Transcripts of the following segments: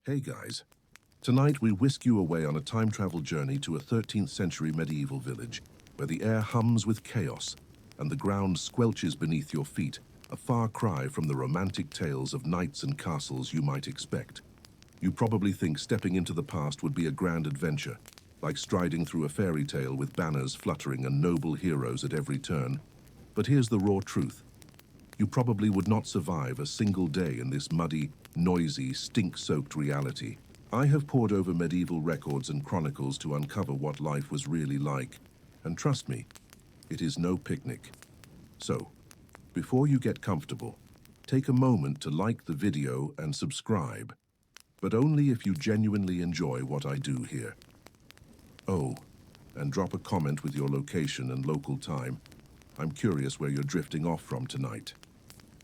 Hey guys, tonight we whisk you away on a time travel journey to a 13th century medieval village where the air hums with chaos and the ground squelches beneath your feet, a far cry from the romantic tales of knights and castles you might expect. You probably think stepping into the past would be a grand adventure, like striding through a fairy tale with banners fluttering and noble heroes at every turn. But here's the raw truth. You probably would not survive a single day in this muddy, noisy, stink-soaked reality. I have pored over medieval records and chronicles to uncover what life was really like, and trust me, it is no picnic. So, before you get comfortable, take a moment to like the video and subscribe, but only if you genuinely enjoy what I do here. Oh, and drop a comment with your location and local time. I'm curious where you're drifting off from tonight.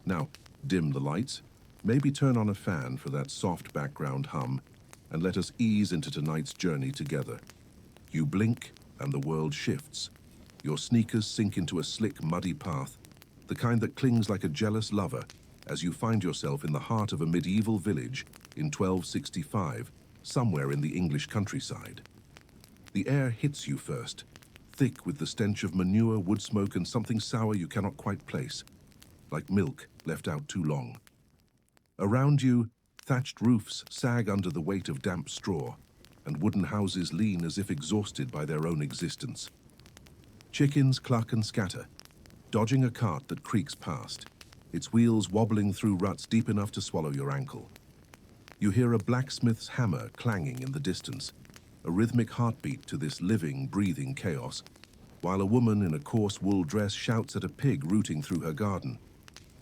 Now, dim the lights, maybe turn on a fan for that soft background hum, and let us ease into tonight's journey together. You blink, and the world shifts. Your sneakers sink into a slick, muddy path, the kind that clings like a jealous lover, as you find yourself in the heart of a medieval village in 1265, somewhere in the English countryside. The air hits you first, thick with the stench of manure, wood smoke, and something sour you cannot quite place, like milk left out too long. Around you, thatched roofs sag under the weight of damp straw, and wooden houses lean as if exhausted by their own existence. Chickens cluck and scatter, dodging a cart that creaks past, its wheels wobbling through ruts deep enough to swallow your ankle. You hear a blacksmith's hammer clanging in the distance, a rhythmic heartbeat to this living, breathing chaos, while a woman in a coarse wool dress shouts at a pig rooting through her garden.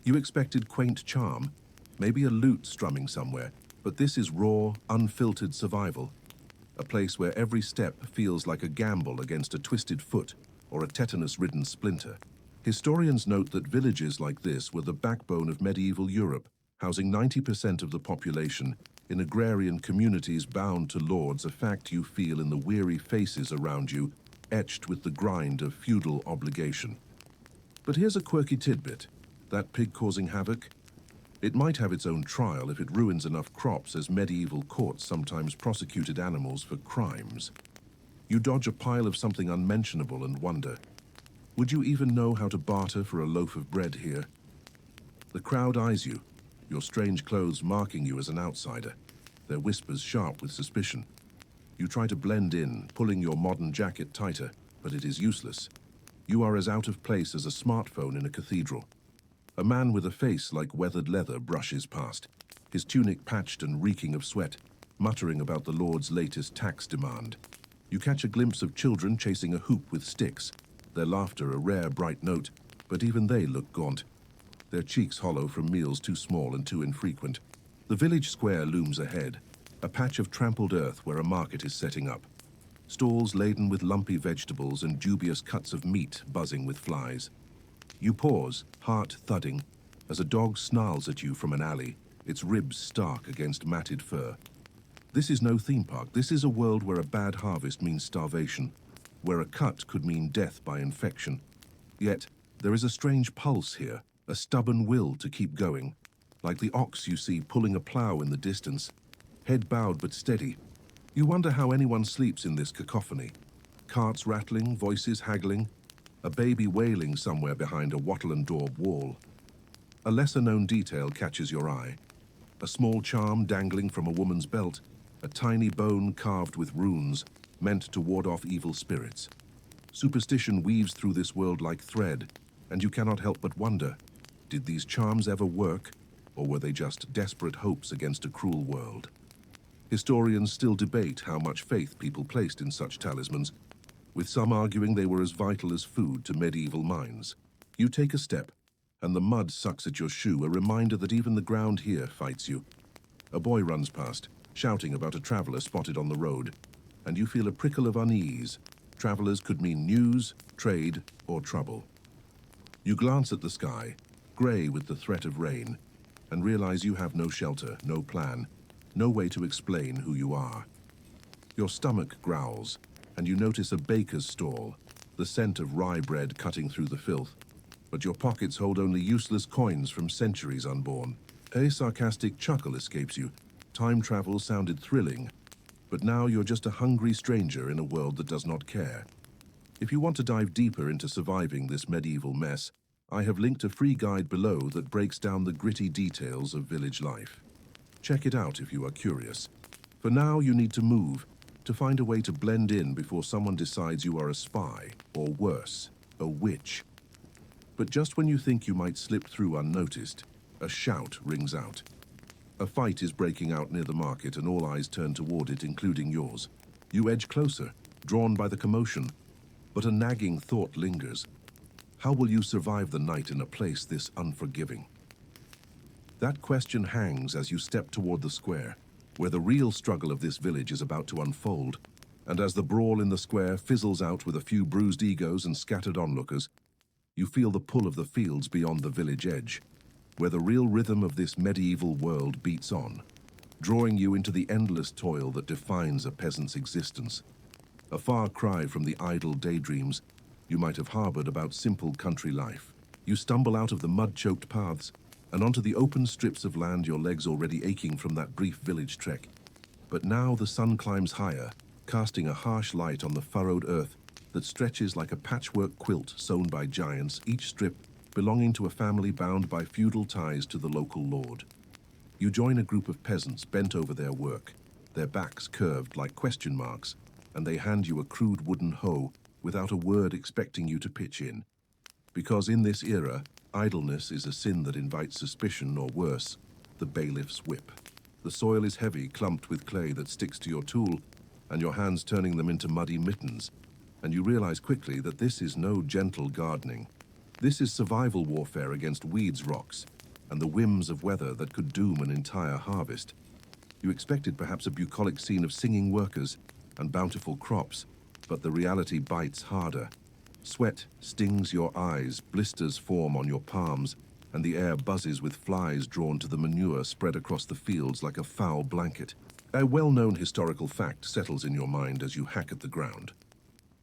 You expected quaint charm, maybe a lute strumming somewhere, but this is raw, unfiltered survival, a place where every step feels like a gamble against a twisted foot or a tetanus-ridden splinter. Historians note that villages like this were the backbone of medieval Europe, housing 90% of the population in agrarian communities bound to lords, a fact you feel in the weary faces around you, etched with the grind of feudal obligation. But here's a quirky tidbit. That pig causing havoc? It might have its own trial if it ruins enough crops, as medieval courts sometimes prosecuted animals for crimes. You dodge a pile of something unmentionable and wonder, would you even know how to barter for a loaf of bread here? The crowd eyes you, your strange clothes marking you as an outsider, their whispers sharp with suspicion. You try to blend in, pulling your modern jacket tighter, but it is useless. You are as out of place as a smartphone in a cathedral. A man with a face like weathered leather brushes past, his tunic patched and reeking of sweat, muttering about the Lord's latest tax demand. You catch a glimpse of children chasing a hoop with sticks, their laughter a rare bright note, but even they look gaunt, their cheeks hollow from meals too small and too infrequent. The village square looms ahead, a patch of trampled earth where a market is setting up. Stalls laden with lumpy vegetables and dubious cuts of meat buzzing with flies. You pause, heart thudding, as a dog snarls at you from an alley, its ribs stark against matted fur. This is no theme park. This is a world where a bad harvest means starvation, where a cut could mean death by infection. Yet, there is a strange pulse here, a stubborn will to keep going, like the ox you see pulling a plow in the distance, head bowed but steady. You wonder how anyone sleeps in this cacophony. Carts rattling, voices haggling, a baby wailing somewhere behind a wattle and daub wall. A lesser-known detail catches your eye. A small charm dangling from a woman's belt, a tiny bone carved with runes, meant to ward off evil spirits. Superstition weaves through this world like thread, and you cannot help but wonder, did these charms ever work, or were they just desperate hopes against a cruel world? Historians still debate how much faith people placed in such talismans, with some arguing they were as vital as food to medieval minds. You take a step, and the mud sucks at your shoe, a reminder that even the ground here fights you. A boy runs past, shouting about a traveler spotted on the road, and you feel a prickle of unease. Travelers could mean news, trade, or trouble. You glance at the sky, grey with the threat of rain, and realize you have no shelter, no plan, no way to explain who you are. Your stomach growls, and you notice a baker's stall, the scent of rye bread cutting through the filth. But your pockets hold only useless coins from centuries unborn. A sarcastic chuckle escapes you, Time travel sounded thrilling, but now you're just a hungry stranger in a world that does not care. If you want to dive deeper into surviving this medieval mess, I have linked a free guide below that breaks down the gritty details of village life. Check it out if you are curious. For now, you need to move, to find a way to blend in before someone decides you are a spy, or worse, a witch. But just when you think you might slip through unnoticed, a shout rings out. A fight is breaking out near the market and all eyes turn toward it, including yours. You edge closer, drawn by the commotion, but a nagging thought lingers. How will you survive the night in a place this unforgiving? That question hangs as you step toward the square, where the real struggle of this village is about to unfold, and as the brawl in the square fizzles out with a few bruised egos and scattered onlookers, you feel the pull of the fields beyond the village edge, where the real rhythm of this medieval world beats on, drawing you into the endless toil that defines a peasant's existence. A far cry from the idle daydreams you might have harbored about simple country life. You stumble out of the mud-choked paths and onto the open strips of land, your legs already aching from that brief village trek. But now the sun climbs higher, casting a harsh light on the furrowed earth that stretches like a patchwork quilt sewn by giants, each strip belonging to a family bound by feudal ties to the local lord. You join a group of peasants bent over their work, their backs curved like question marks, and they hand you a crude wooden hoe without a word, expecting you to pitch in. Because in this era, idleness is a sin that invites suspicion, or worse, the bailiff's whip. The soil is heavy, clumped with clay that sticks to your tool, and your hands turning them into muddy mittens, and you realize quickly that this is no gentle gardening. This is survival warfare against weeds, rocks, and the whims of weather that could doom an entire harvest. You expected perhaps a bucolic scene of singing workers and bountiful crops, but the reality bites harder. Sweat stings your eyes, blisters form on your palms, and the air buzzes with flies drawn to the manure spread across the fields like a foul blanket. A well-known historical fact settles in your mind as you hack at the ground.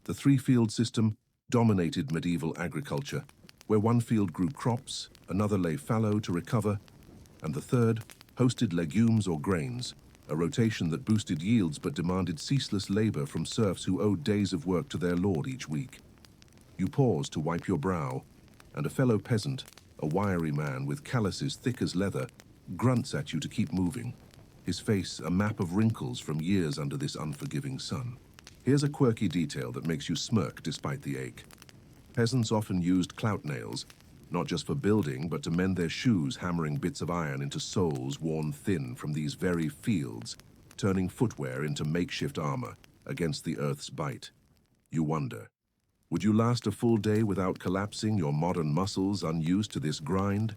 The three-field system dominated medieval agriculture, where one field grew crops, another lay fallow to recover, and the third hosted legumes or grains, a rotation that boosted yields but demanded ceaseless labor from serfs who owed days of work to their lord each week. You pause to wipe your brow, and a fellow peasant, a wiry man with calluses thick as leather, grunts at you to keep moving, his face a map of wrinkles from years under this unforgiving sun. Here's a quirky detail that makes you smirk despite the ache. Peasants often used clout nails, not just for building, but to mend their shoes, hammering bits of iron into soles worn thin from these very fields, turning footwear into makeshift armor against the earth's bite. You wonder, would you last a full day without collapsing, your modern muscles unused to this grind?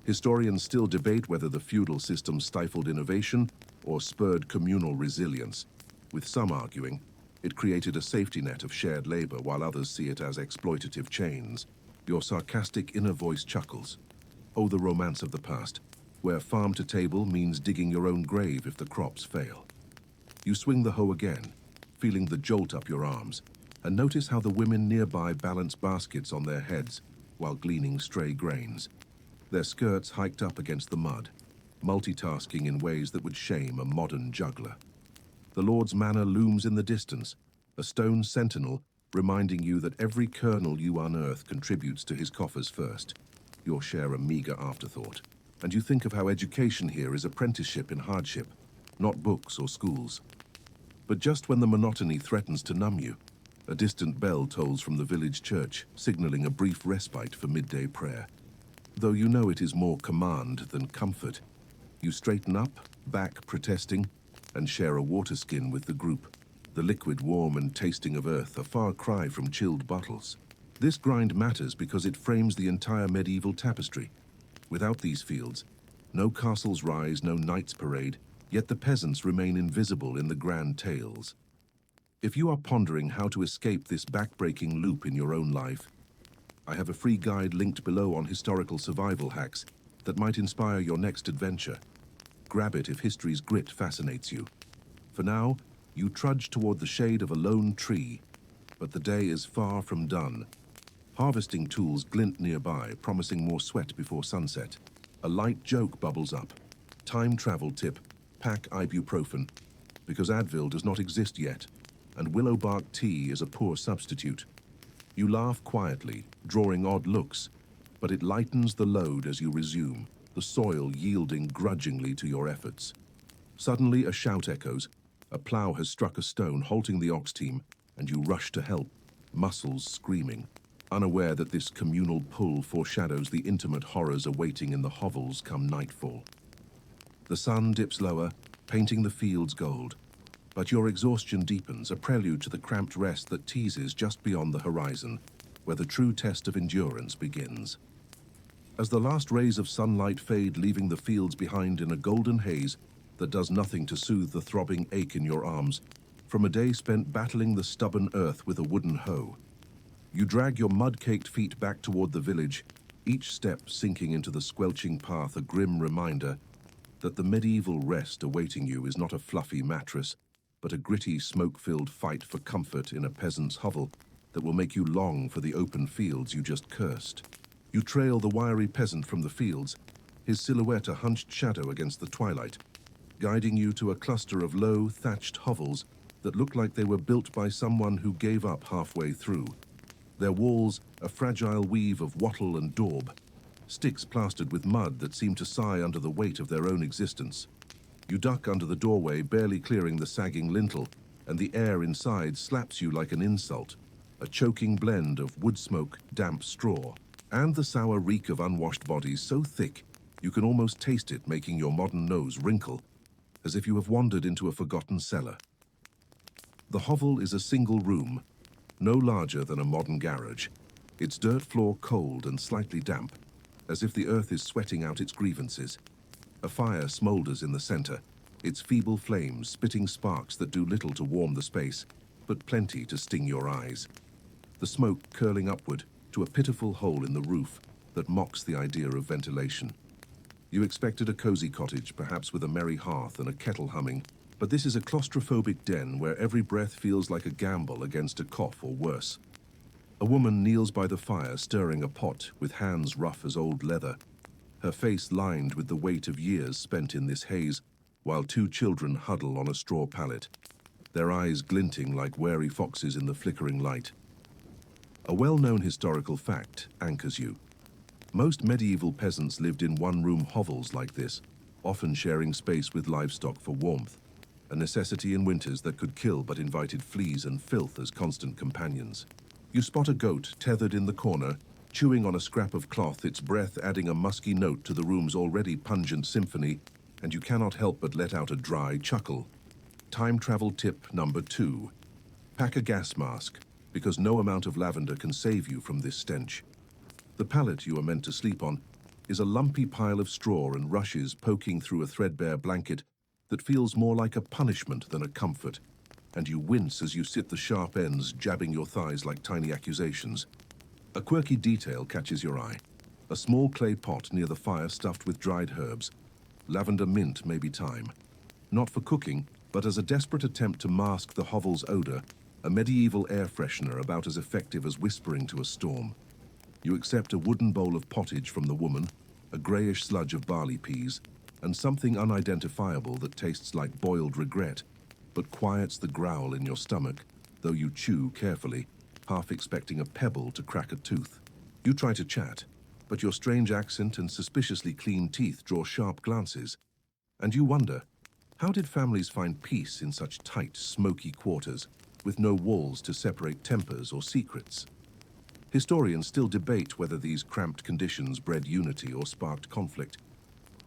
Historians still debate whether the feudal system stifled innovation or spurred communal resilience, with some arguing it created a safety net of shared labor, while others see it as exploitative chains. Your sarcastic inner voice chuckles. Oh, the romance of the past, where farm to table means digging your own grave if the crops fail. You swing the hoe again, feeling the jolt up your arms, and notice how the women nearby balance baskets on their heads while gleaning stray grains, their skirts hiked up against the mud, multitasking in ways that would shame a modern juggler. The Lord's manor looms in the distance, a stone sentinel reminding you that every kernel you unearth contributes to his coffers first, your share a meager afterthought. And you think of how education here is apprenticeship in hardship, not books or schools. But just when the monotony threatens to numb you, a distant bell tolls from the village church, signaling a brief respite for midday prayer. Though you know it is more command than comfort, you straighten up, back protesting, and share a water skin with the group, the liquid warm and tasting of earth, a far cry from chilled bottles. This grind matters because it frames the entire medieval tapestry. Without these fields, no castles rise, no knights parade, yet the peasants remain invisible in the grand tales. If you are pondering how to escape this back-breaking loop in your own life, I have a free guide linked below on historical survival hacks that might inspire your next adventure. Grab it if history's grit fascinates you. For now, you trudge toward the shade of a lone tree, but the day is far from done. Harvesting tools glint nearby, promising more sweat before sunset. A light joke bubbles up. Time travel tip: pack ibuprofen, because Advil does not exist yet, and willow bark tea is a poor substitute. You laugh quietly, drawing odd looks, but it lightens the load as you resume, the soil yielding grudgingly to your efforts. Suddenly a shout echoes. A plough has struck a stone, halting the ox team, and you rush to help, muscles screaming, unaware that this communal pull foreshadows the intimate horrors awaiting in the hovels come nightfall. The sun dips lower, painting the fields gold, but your exhaustion deepens, a prelude to the cramped rest that teases just beyond the horizon, where the true test of endurance begins. As the last rays of sunlight fade, leaving the fields behind in a golden haze that does nothing to soothe the throbbing ache in your arms, from a day spent battling the stubborn earth with a wooden hoe, you drag your mud-caked feet back toward the village, each step sinking into the squelching path, a grim reminder that the medieval rest awaiting you is not a fluffy mattress, but a gritty, smoke-filled fight for comfort in a peasant's hovel that will make you long for the open fields you just cursed. You trail the wiry peasant from the fields, his silhouette a hunched shadow against the twilight, guiding you to a cluster of low, thatched hovels that look like they were built by someone who gave up halfway through. Their walls a fragile weave of wattle and daub, sticks plastered with mud that seem to sigh under the weight of their own existence. You duck under the doorway, barely clearing the sagging lintel, and the air inside slaps you like an insult, a choking blend of wood smoke, damp straw, and the sour reek of unwashed bodies so thick you can almost taste it, making your modern nose wrinkle, as if you have wandered into a forgotten cellar. The hovel is a single room, no larger than a modern garage, its dirt floor cold and slightly damp, as if the earth is sweating out its grievances. A fire smolders in the center, its feeble flames spitting sparks that do little to warm the space, but plenty to sting your eyes. The smoke curling upward to a pitiful hole in the roof that mocks the idea of ventilation. You expected a cozy cottage, perhaps with a merry hearth and a kettle humming, but this is a claustrophobic den where every breath feels like a gamble against a cough or worse. A woman kneels by the fire, stirring a pot with hands rough as old leather, her face lined with the weight of years spent in this haze, while two children huddle on a straw pallet, their eyes glinting like wary foxes in the flickering light. A well-known historical fact anchors you. Most medieval peasants lived in one-room hovels like this, often sharing space with livestock for warmth, a necessity in winters that could kill but invited fleas and filth as constant companions. You spot a goat tethered in the corner, chewing on a scrap of cloth, its breath adding a musky note to the room's already pungent symphony, and you cannot help but let out a dry chuckle. Time travel tip number 2. Pack a gas mask, because no amount of lavender can save you from this stench. The pallet you are meant to sleep on is a lumpy pile of straw and rushes poking through a threadbare blanket that feels more like a punishment than a comfort, and you wince as you sit the sharp ends jabbing your thighs like tiny accusations. A quirky detail catches your eye. A small clay pot near the fire stuffed with dried herbs. Lavender mint may be thyme. Not for cooking, but as a desperate attempt to mask the hovel's odor, a medieval air freshener about as effective as whispering to a storm. You accept a wooden bowl of pottage from the woman, a grayish sludge of barley peas, and something unidentifiable that tastes like boiled regret, but quiets the growl in your stomach, though you chew carefully, half expecting a pebble to crack a tooth. You try to chat, but your strange accent and suspiciously clean teeth draw sharp glances, and you wonder, how did families find peace in such tight, smoky quarters, with no walls to separate tempers or secrets? Historians still debate whether these cramped conditions bred unity or sparked conflict,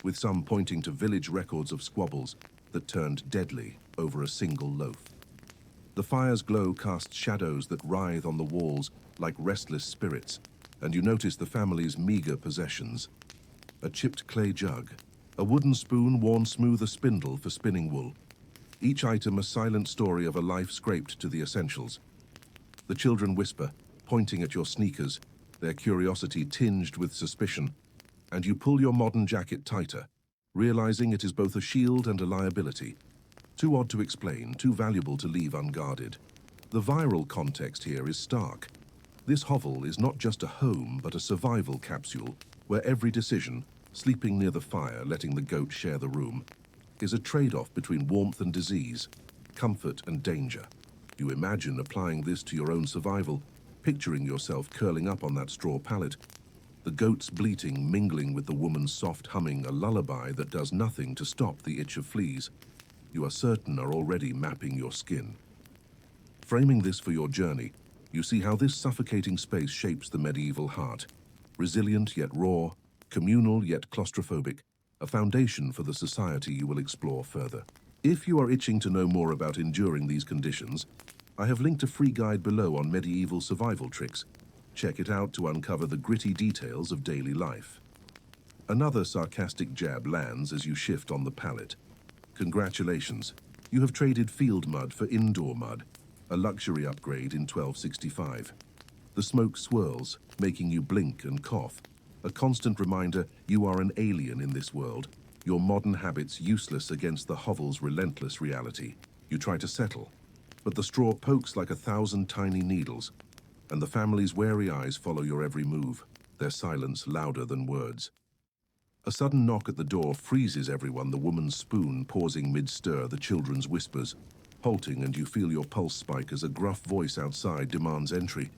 with some pointing to village records of squabbles that turned deadly over a single loaf. The fire's glow casts shadows that writhe on the walls like restless spirits, and you notice the family's meager possessions. A chipped clay jug, a wooden spoon worn smooth a spindle for spinning wool, each item a silent story of a life scraped to the essentials. The children whisper, pointing at your sneakers, their curiosity tinged with suspicion, and you pull your modern jacket tighter, realizing it is both a shield and a liability. Too odd to explain, too valuable to leave unguarded. The viral context here is stark. This hovel is not just a home, but a survival capsule, where every decision, sleeping near the fire, letting the goat share the room, is a trade-off between warmth and disease, comfort and danger. You imagine applying this to your own survival, picturing yourself curling up on that straw pallet, the goat's bleating mingling with the woman's soft humming, a lullaby that does nothing to stop the itch of fleas. You are certain are already mapping your skin. Framing this for your journey, you see how this suffocating space shapes the medieval heart. Resilient yet raw, communal yet claustrophobic, a foundation for the society you will explore further. If you are itching to know more about enduring these conditions, I have linked a free guide below on medieval survival tricks. Check it out to uncover the gritty details of daily life. Another sarcastic jab lands as you shift on the pallet. Congratulations, you have traded field mud for indoor mud, a luxury upgrade in 1265. The smoke swirls, making you blink and cough, a constant reminder you are an alien in this world, your modern habits useless against the hovel's relentless reality. You try to settle, but the straw pokes like 1,000 tiny needles, and the family's wary eyes follow your every move, their silence louder than words. A sudden knock at the door freezes everyone, the woman's spoon pausing mid-stir, the children's whispers, halting, and you feel your pulse spike as a gruff voice outside demands entry,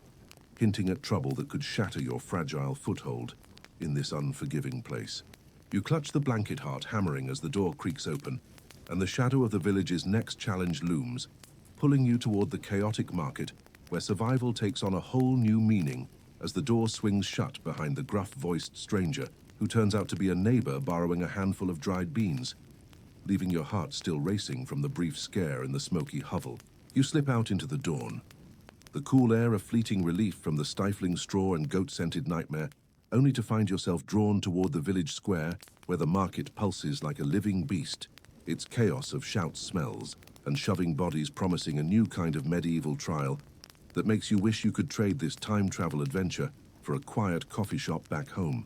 hinting at trouble that could shatter your fragile foothold in this unforgiving place. You clutch the blanket heart, hammering as the door creaks open, and the shadow of the village's next challenge looms, pulling you toward the chaotic market, where survival takes on a whole new meaning as the door swings shut behind the gruff-voiced stranger who turns out to be a neighbor borrowing a handful of dried beans. Leaving your heart still racing from the brief scare in the smoky hovel, you slip out into the dawn. The cool air a fleeting relief from the stifling straw and goat-scented nightmare, only to find yourself drawn toward the village square where the market pulses like a living beast, its chaos of shouts, smells, and shoving bodies promising a new kind of medieval trial that makes you wish you could trade this time travel adventure for a quiet coffee shop back home.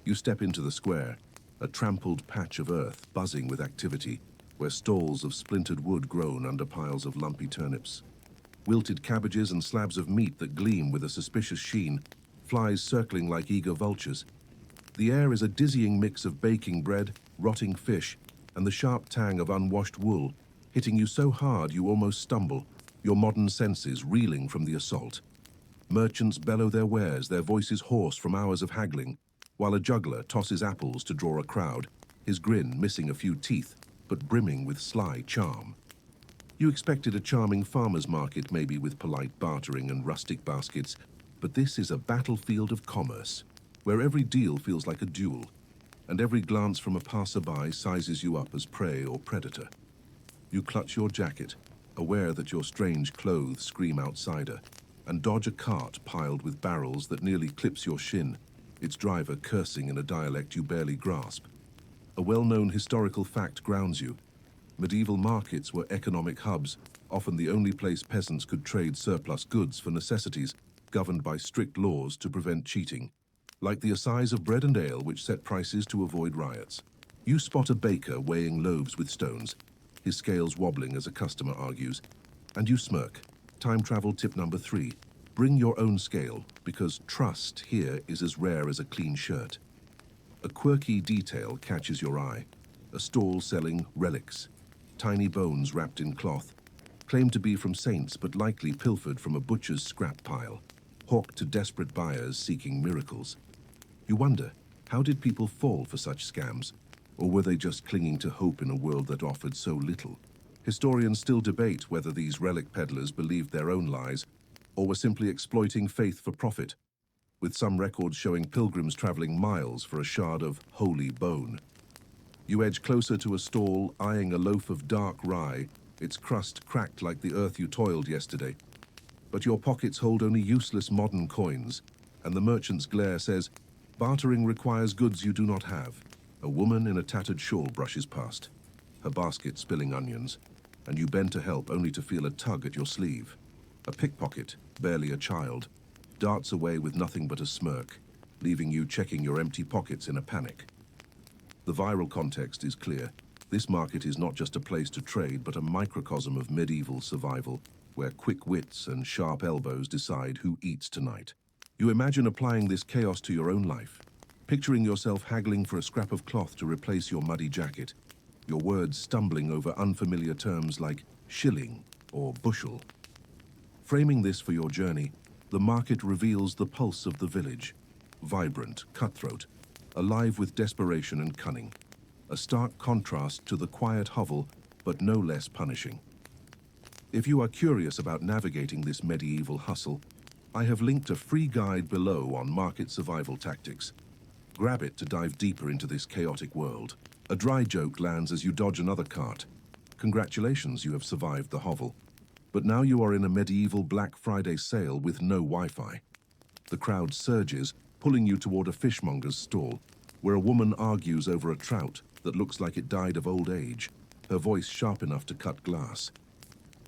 You step into the square, a trampled patch of earth buzzing with activity, where stalls of splintered wood groan under piles of lumpy turnips. Wilted cabbages and slabs of meat that gleam with a suspicious sheen, flies circling like eager vultures. The air is a dizzying mix of baking bread, rotting fish, and the sharp tang of unwashed wool, hitting you so hard you almost stumble, your modern senses reeling from the assault. Merchants bellow their wares, their voices hoarse from hours of haggling, while a juggler tosses apples to draw a crowd, his grin missing a few teeth, but brimming with sly charm. You expected a charming farmer's market, maybe with polite bartering and rustic baskets, but this is a battlefield of commerce, where every deal feels like a duel, and every glance from a passerby sizes you up as prey or predator. You clutch your jacket, aware that your strange clothes scream outsider, and dodge a cart piled with barrels that nearly clips your shin, its driver cursing in a dialect you barely grasp. A well-known historical fact grounds you. Medieval markets were economic hubs, often the only place peasants could trade surplus goods for necessities, governed by strict laws to prevent cheating, like the assize of bread and ale which set prices to avoid riots. You spot a baker weighing loaves with stones, his scales wobbling as a customer argues, and you smirk. Time travel tip number 3. Bring your own scale, because trust here is as rare as a clean shirt. A quirky detail catches your eye. A stall selling relics, tiny bones wrapped in cloth, claimed to be from saints but likely pilfered from a butcher's scrap pile, hawked to desperate buyers seeking miracles. You wonder, how did people fall for such scams? Or were they just clinging to hope in a world that offered so little? Historians still debate whether these relic peddlers believed their own lies or were simply exploiting faith for profit, with some records showing pilgrims traveling miles for a shard of holy bone. You edge closer to a stall, eyeing a loaf of dark rye, its crust cracked like the earth you toiled yesterday. But your pockets hold only useless modern coins, and the merchant's glare says, bartering requires goods you do not have. A woman in a tattered shawl brushes past, her basket spilling onions, and you bend to help only to feel a tug at your sleeve. A pickpocket, barely a child, darts away with nothing but a smirk, leaving you checking your empty pockets in a panic. The viral context is clear. This market is not just a place to trade, but a microcosm of medieval survival, where quick wits and sharp elbows decide who eats tonight. You imagine applying this chaos to your own life, picturing yourself haggling for a scrap of cloth to replace your muddy jacket, your words stumbling over unfamiliar terms like shilling or bushel. Framing this for your journey, the market reveals the pulse of the village, vibrant, cutthroat, alive with desperation and cunning, a stark contrast to the quiet hovel, but no less punishing. If you are curious about navigating this medieval hustle, I have linked a free guide below on market survival tactics. Grab it to dive deeper into this chaotic world. A dry joke lands as you dodge another cart. Congratulations, you have survived the hovel. But now you are in a medieval Black Friday sale with no Wi-Fi. The crowd surges, pulling you toward a fishmonger's stall, where a woman argues over a trout that looks like it died of old age, her voice sharp enough to cut glass.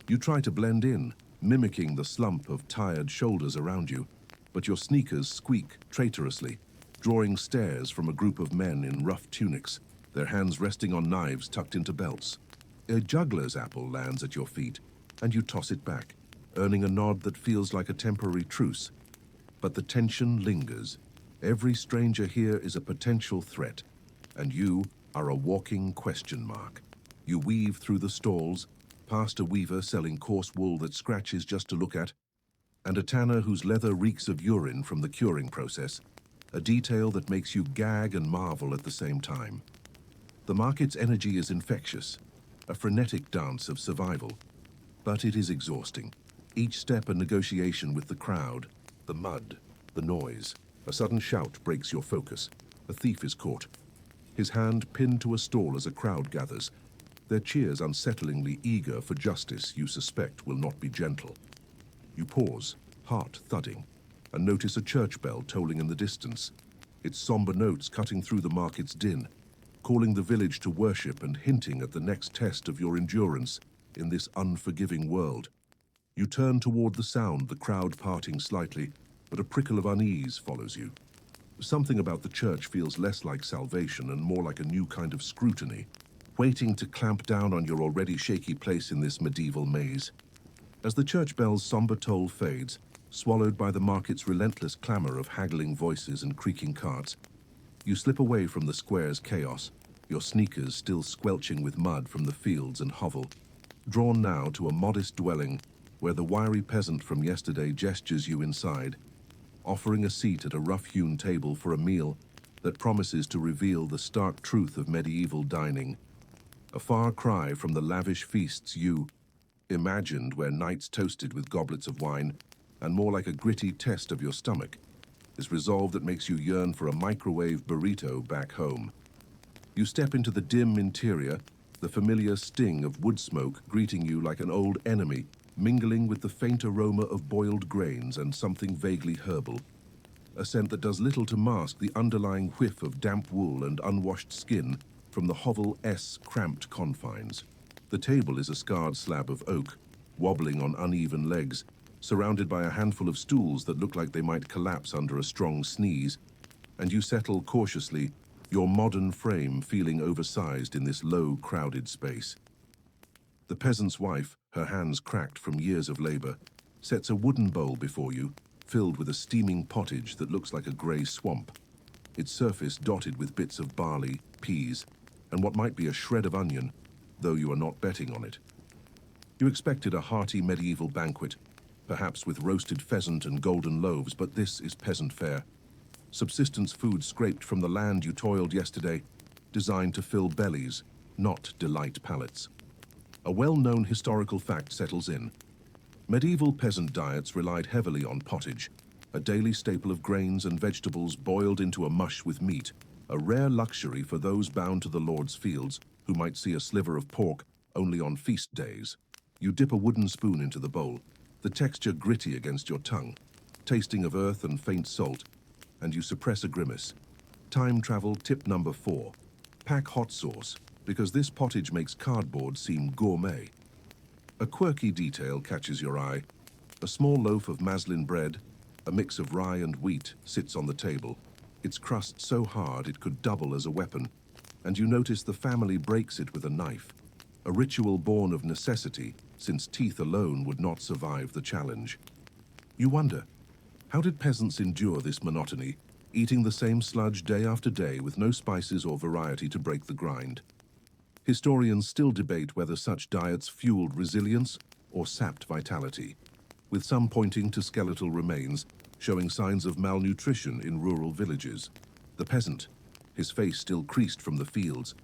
You try to blend in, mimicking the slump of tired shoulders around you, but your sneakers squeak traitorously, drawing stares from a group of men in rough tunics, their hands resting on knives tucked into belts. A juggler's apple lands at your feet, and you toss it back, earning a nod that feels like a temporary truce. But the tension lingers. Every stranger here is a potential threat, and you are a walking question mark. You weave through the stalls, past a weaver selling coarse wool that scratches just to look at, and a tanner whose leather reeks of urine from the curing process, a detail that makes you gag and marvel at the same time. The market's energy is infectious, a frenetic dance of survival. But it is exhausting. Each step a negotiation with the crowd, the mud, the noise. A sudden shout breaks your focus. A thief is caught, his hand pinned to a stall as a crowd gathers, their cheers unsettlingly eager for justice you suspect will not be gentle. You pause, heart thudding, and notice a church bell tolling in the distance, its somber notes cutting through the market's din, calling the village to worship and hinting at the next test of your endurance in this unforgiving world. You turn toward the sound, the crowd parting slightly, but a prickle of unease follows you. Something about the church feels less like salvation and more like a new kind of scrutiny, waiting to clamp down on your already shaky place in this medieval maze. As the church bell's somber toll fades, swallowed by the market's relentless clamor of haggling voices and creaking carts, you slip away from the square's chaos, your sneakers still squelching with mud from the fields and hovel, drawn now to a modest dwelling where the wiry peasant from yesterday gestures you inside, offering a seat at a rough-hewn table for a meal that promises to reveal the stark truth of medieval dining. A far cry from the lavish feasts you imagined, where nights toasted with goblets of wine, and more like a gritty test of your stomach, is resolve that makes you yearn for a microwave burrito back home. You step into the dim interior, the familiar sting of wood smoke greeting you like an old enemy, mingling with the faint aroma of boiled grains and something vaguely herbal, a scent that does little to mask the underlying whiff of damp wool and unwashed skin from the hovel's cramped confines. The table is a scarred slab of oak, wobbling on uneven legs, surrounded by a handful of stools that look like they might collapse under a strong sneeze, and you settle cautiously, your modern frame feeling oversized in this low, crowded space. The peasant's wife, her hands cracked from years of labor, sets a wooden bowl before you, filled with a steaming pottage that looks like a gray swamp, its surface dotted with bits of barley, peas, and what might be a shred of onion, though you are not betting on it. You expected a hearty medieval banquet, perhaps with roasted pheasant and golden loaves, but this is peasant fare. Subsistence food scraped from the land you toiled yesterday, designed to fill bellies, not delight palates. A well-known historical fact settles in. Medieval peasant diets relied heavily on pottage, a daily staple of grains and vegetables boiled into a mush with meat, a rare luxury for those bound to the Lord's fields, who might see a sliver of pork only on feast days. You dip a wooden spoon into the bowl, the texture gritty against your tongue, tasting of earth and faint salt, and you suppress a grimace. Time travel tip number 4. Pack hot sauce, because this pottage makes cardboard seem gourmet. A quirky detail catches your eye. A small loaf of maslin bread, a mix of rye and wheat, sits on the table, its crust so hard it could double as a weapon, and you notice the family breaks it with a knife, a ritual born of necessity, since teeth alone would not survive the challenge. You wonder, how did peasants endure this monotony, eating the same sludge day after day with no spices or variety to break the grind? Historians still debate whether such diets fueled resilience or sapped vitality, with some pointing to skeletal remains showing signs of malnutrition in rural villages. The peasant, his face still creased from the fields,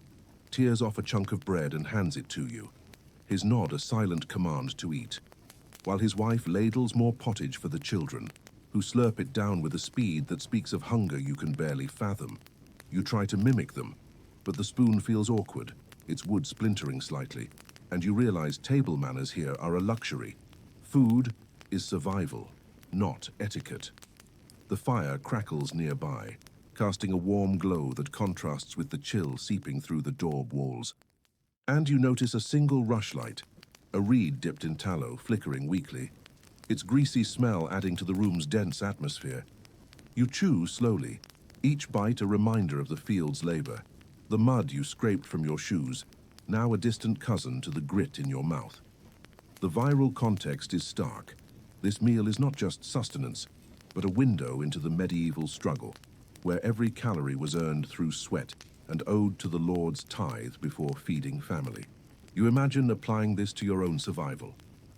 tears off a chunk of bread and hands it to you, his nod a silent command to eat, while his wife ladles more pottage for the children, who slurp it down with a speed that speaks of hunger you can barely fathom. You try to mimic them, but the spoon feels awkward, its wood splintering slightly, and you realize table manners here are a luxury. Food is survival, not etiquette. The fire crackles nearby, casting a warm glow that contrasts with the chill seeping through the daub walls. And you notice a single rushlight, a reed dipped in tallow, flickering weakly, its greasy smell adding to the room's dense atmosphere. You chew slowly, each bite a reminder of the field's labor, the mud you scraped from your shoes, now a distant cousin to the grit in your mouth. The viral context is stark. This meal is not just sustenance, but a window into the medieval struggle, where every calorie was earned through sweat and owed to the Lord's tithe before feeding family. You imagine applying this to your own survival,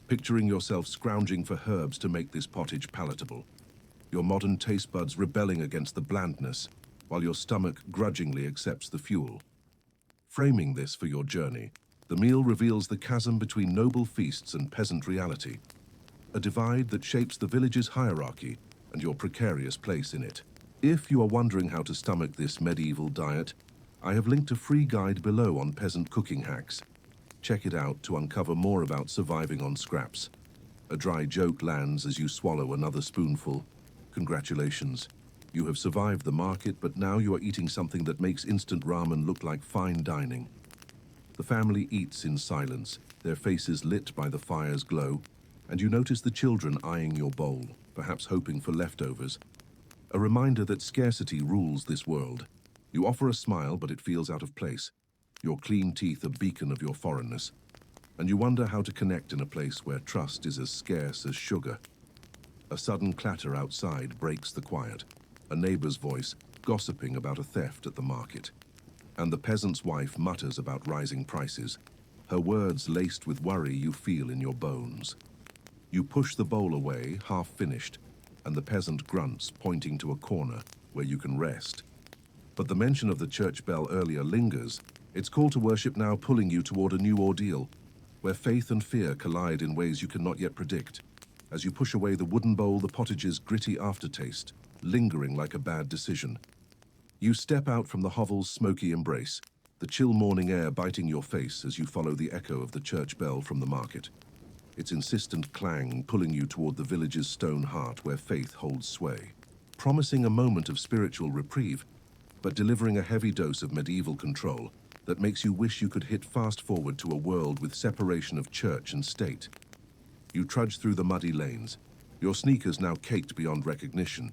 picturing yourself scrounging for herbs to make this pottage palatable, your modern taste buds rebelling against the blandness, while your stomach grudgingly accepts the fuel. Framing this for your journey, the meal reveals the chasm between noble feasts and peasant reality, a divide that shapes the village's hierarchy and your precarious place in it. If you are wondering how to stomach this medieval diet, I have linked a free guide below on peasant cooking hacks. Check it out to uncover more about surviving on scraps. A dry joke lands as you swallow another spoonful. Congratulations. You have survived the market, but now you are eating something that makes instant ramen look like fine dining. The family eats in silence, their faces lit by the fire's glow, and you notice the children eyeing your bowl, perhaps hoping for leftovers. A reminder that scarcity rules this world. You offer a smile, but it feels out of place, your clean teeth a beacon of your foreignness, and you wonder how to connect in a place where trust is as scarce as sugar. A sudden clatter outside breaks the quiet, a neighbor's voice gossiping about a theft at the market, and the peasant's wife mutters about rising prices, her words laced with worry you feel in your bones. You push the bowl away, half finished, and the peasant grunts, pointing to a corner where you can rest. But the mention of the church bell earlier lingers, its call to worship now pulling you toward a new ordeal, where faith and fear collide in ways you cannot yet predict. As you push away the wooden bowl, the pottage's gritty aftertaste, lingering like a bad decision. You step out from the hovel's smoky embrace, the chill morning air biting your face as you follow the echo of the church bell from the market, its insistent clang pulling you toward the village's stone heart where faith holds sway, promising a moment of spiritual reprieve, but delivering a heavy dose of medieval control that makes you wish you could hit fast forward to a world with separation of church and state. You trudge through the muddy lanes, your sneakers now caked beyond recognition,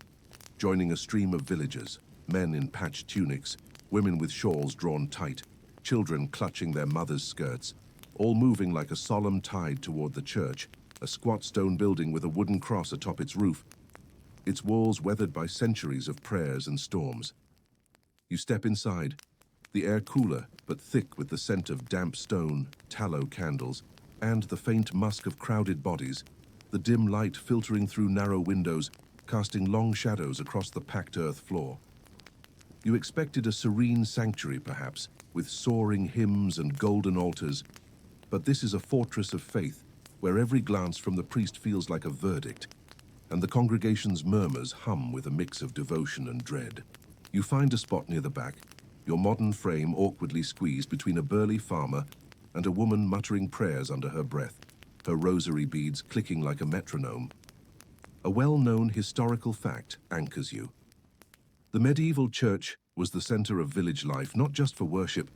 joining a stream of villagers, men in patched tunics, women with shawls drawn tight, children clutching their mothers' skirts, all moving like a solemn tide toward the church, a squat stone building with a wooden cross atop its roof, its walls weathered by centuries of prayers and storms. You step inside, the air cooler but thick with the scent of damp stone, tallow candles, and the faint musk of crowded bodies, the dim light filtering through narrow windows, casting long shadows across the packed earth floor. You expected a serene sanctuary, perhaps, with soaring hymns and golden altars, but this is a fortress of faith, where every glance from the priest feels like a verdict, and the congregation's murmurs hum with a mix of devotion and dread. You find a spot near the back, your modern frame awkwardly squeezed between a burly farmer and a woman muttering prayers under her breath, her rosary beads clicking like a metronome. A well-known historical fact anchors you. The medieval church was the center of village life, not just for worship,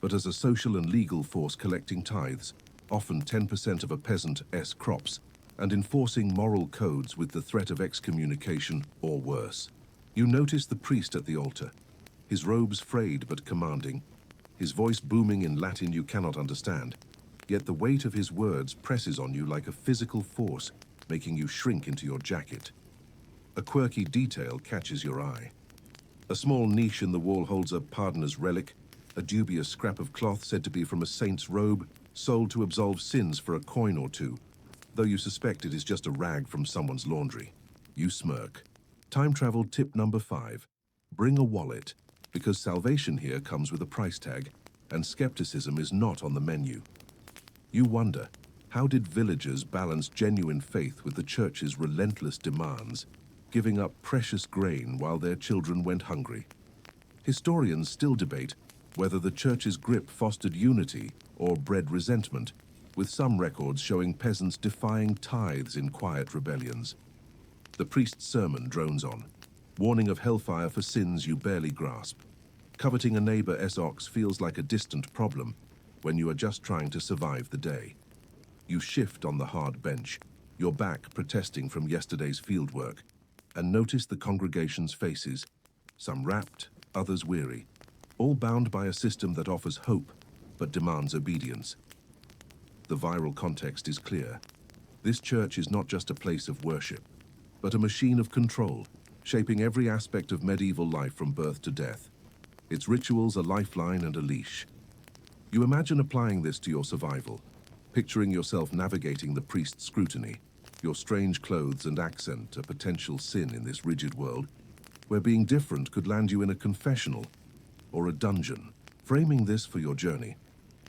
but as a social and legal force collecting tithes, often 10% of a peasant's crops, and enforcing moral codes with the threat of excommunication or worse. You notice the priest at the altar, his robes frayed but commanding, his voice booming in Latin you cannot understand, yet the weight of his words presses on you like a physical force, making you shrink into your jacket. A quirky detail catches your eye. A small niche in the wall holds a pardoner's relic, a dubious scrap of cloth said to be from a saint's robe, sold to absolve sins for a coin or two, though you suspect it is just a rag from someone's laundry. You smirk. Time travel tip number 5. Bring a wallet, because salvation here comes with a price tag, and skepticism is not on the menu. You wonder, how did villagers balance genuine faith with the church's relentless demands, giving up precious grain while their children went hungry? Historians still debate whether the church's grip fostered unity or bred resentment, with some records showing peasants defying tithes in quiet rebellions. The priest's sermon drones on, warning of hellfire for sins you barely grasp. Coveting a neighbor's ox feels like a distant problem when you are just trying to survive the day. You shift on the hard bench, your back protesting from yesterday's fieldwork, and notice the congregation's faces, some rapt, others weary, all bound by a system that offers hope but demands obedience. The viral context is clear. This church is not just a place of worship, but a machine of control, shaping every aspect of medieval life from birth to death. Its rituals a lifeline and a leash. You imagine applying this to your survival, picturing yourself navigating the priest's scrutiny, your strange clothes and accent a potential sin in this rigid world, where being different could land you in a confessional or a dungeon. Framing this for your journey,